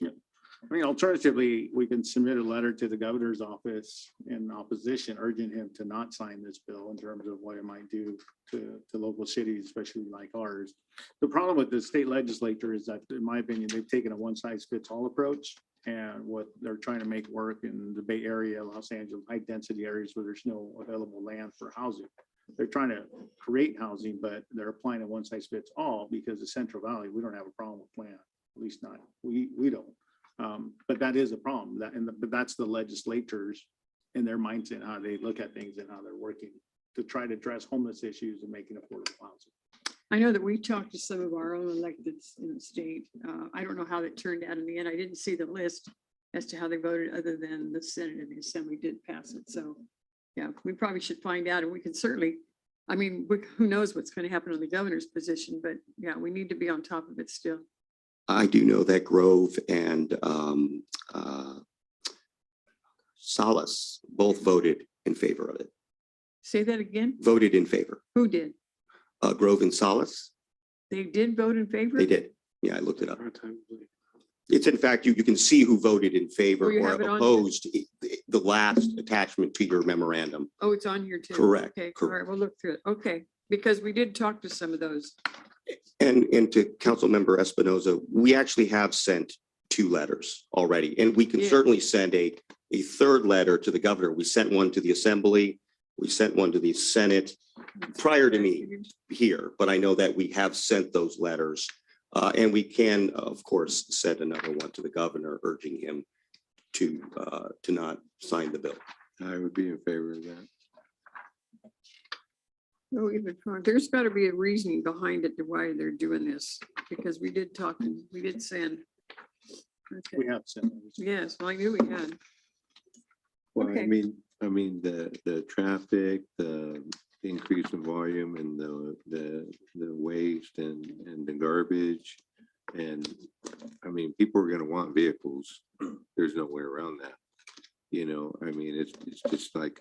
I mean, alternatively, we can submit a letter to the governor's office in opposition, urging him to not sign this bill in terms of what it might do to local cities, especially like ours. The problem with the state legislature is that, in my opinion, they've taken a one-size-fits-all approach. And what they're trying to make work in the Bay Area, Los Angeles, high-density areas where there's no available land for housing. They're trying to create housing, but they're applying a one-size-fits-all because the Central Valley, we don't have a problem with land, at least not, we don't. But that is a problem, but that's the legislators and their mindset, how they look at things and how they're working to try to address homeless issues and making affordable housing. I know that we talked to some of our own electeds in the state. I don't know how that turned out in the end. I didn't see the list as to how they voted, other than the Senate and the Assembly did pass it. So, yeah, we probably should find out, and we can certainly, I mean, who knows what's going to happen on the governor's position, but yeah, we need to be on top of it still. I do know that Grove and Solace both voted in favor of it, Say that again? voted in favor. Who did? Grove and Solace, They did vote in favor? they did. Yeah, I looked it up. Hard time believing. It's in fact, you can see who voted in favor Oh, you or have it on here? opposed the last attachment to your memorandum. Oh, it's on here too. Correct, Okay, all right, correct. we'll look through it. Okay, because we did talk to some of those. And to Councilmember Espinoza, we actually have sent 2 letters already, and we can Yeah. certainly send a third letter to the governor. We sent one to the Assembly. We sent one to the Senate prior to me here, but I know that we have sent those letters. And we can, of course, send another one to the governor urging him to not sign the bill. I would be in favor of that. No, even, there's got to be a reasoning behind it to why they're doing this, because we did talk and we did send. Okay, We have sent. yes, well, I knew we had. Well, Okay. I mean, the traffic, the increase in volume and the waste and the garbage. And I mean, people are gonna want vehicles. There's no way around that. I mean, it's just like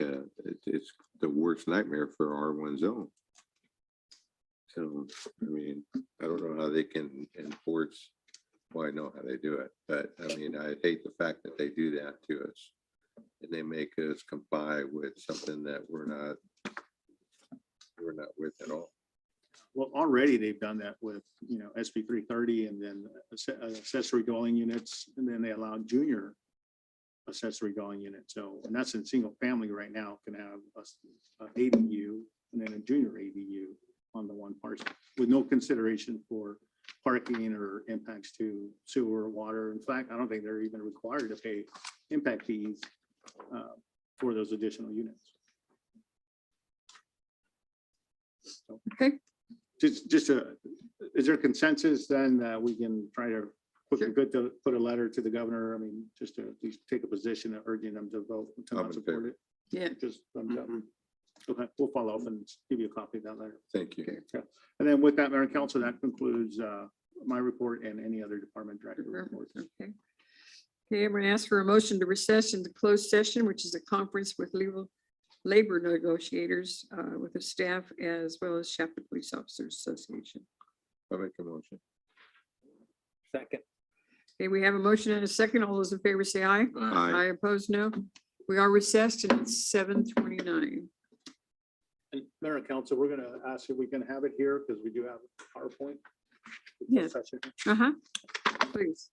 it's the worst nightmare for R1 zone. So, I mean, I don't know how they can enforce, well, I know how they do it, but I mean, I hate the fact that they do that to us. And they make us comply with something that we're not with at all. Well, already they've done that with, SB 330 and then accessory dwelling units, and then they allowed junior accessory dwelling unit. So, and that's in single family right now, can have a ADU and then a junior ADU on the one parcel with no consideration for parking or impacts to sewer, water. In fact, I don't think they're even required to pay impact fees for those additional units. So, Okay, is there consensus then that we can try to put a letter to the governor? I mean, just to at least take a position of urging them to vote, to I'm not in support favor. it. yeah, Just thumbs up. Okay, we'll follow up and give you a copy of that later. Thank you. Okay, yeah. And then with that, Mayor and Council, that concludes my report and any other department director reports. Okay. Okay, I'm going to ask for a motion to recess into closed session, which is a conference with legal labor negotiators with the staff as well as Shasta Police Officers Association. I'll make a motion. Second. Okay, we have a motion and a second. All those in favor say aye. Aye. Opposed, no. We are recessed and it's 7:29. And Mayor and Council, we're gonna ask if we can have it here because we do have PowerPoint. Yes. Session. Please.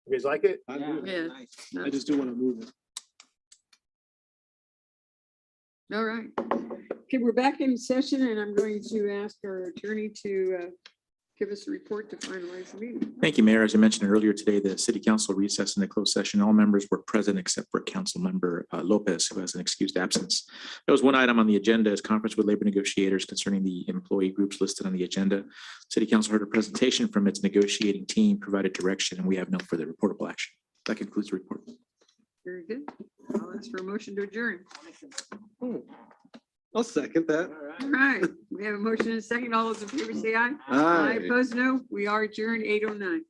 You guys like it? I do. Yeah. I just do want to move it. All right. Okay, we're back in session and I'm going to ask our attorney to give us a report to finalize the meeting. Thank you, Mayor. As I mentioned earlier today, the city council recessed in the closed session. All members were present except for Council Member Lopez, who has an excused absence. There was one item on the agenda is conference with labor negotiators concerning the employee groups listed on the agenda. City council heard a presentation from its negotiating team, provided direction, and we have no further reportable action. That concludes the report. Very good. I'll ask for a motion to adjourn. I'll second that. All right, we have a motion and a second. All those in favor say aye. Aye. Opposed, no. We are adjourned 8:09.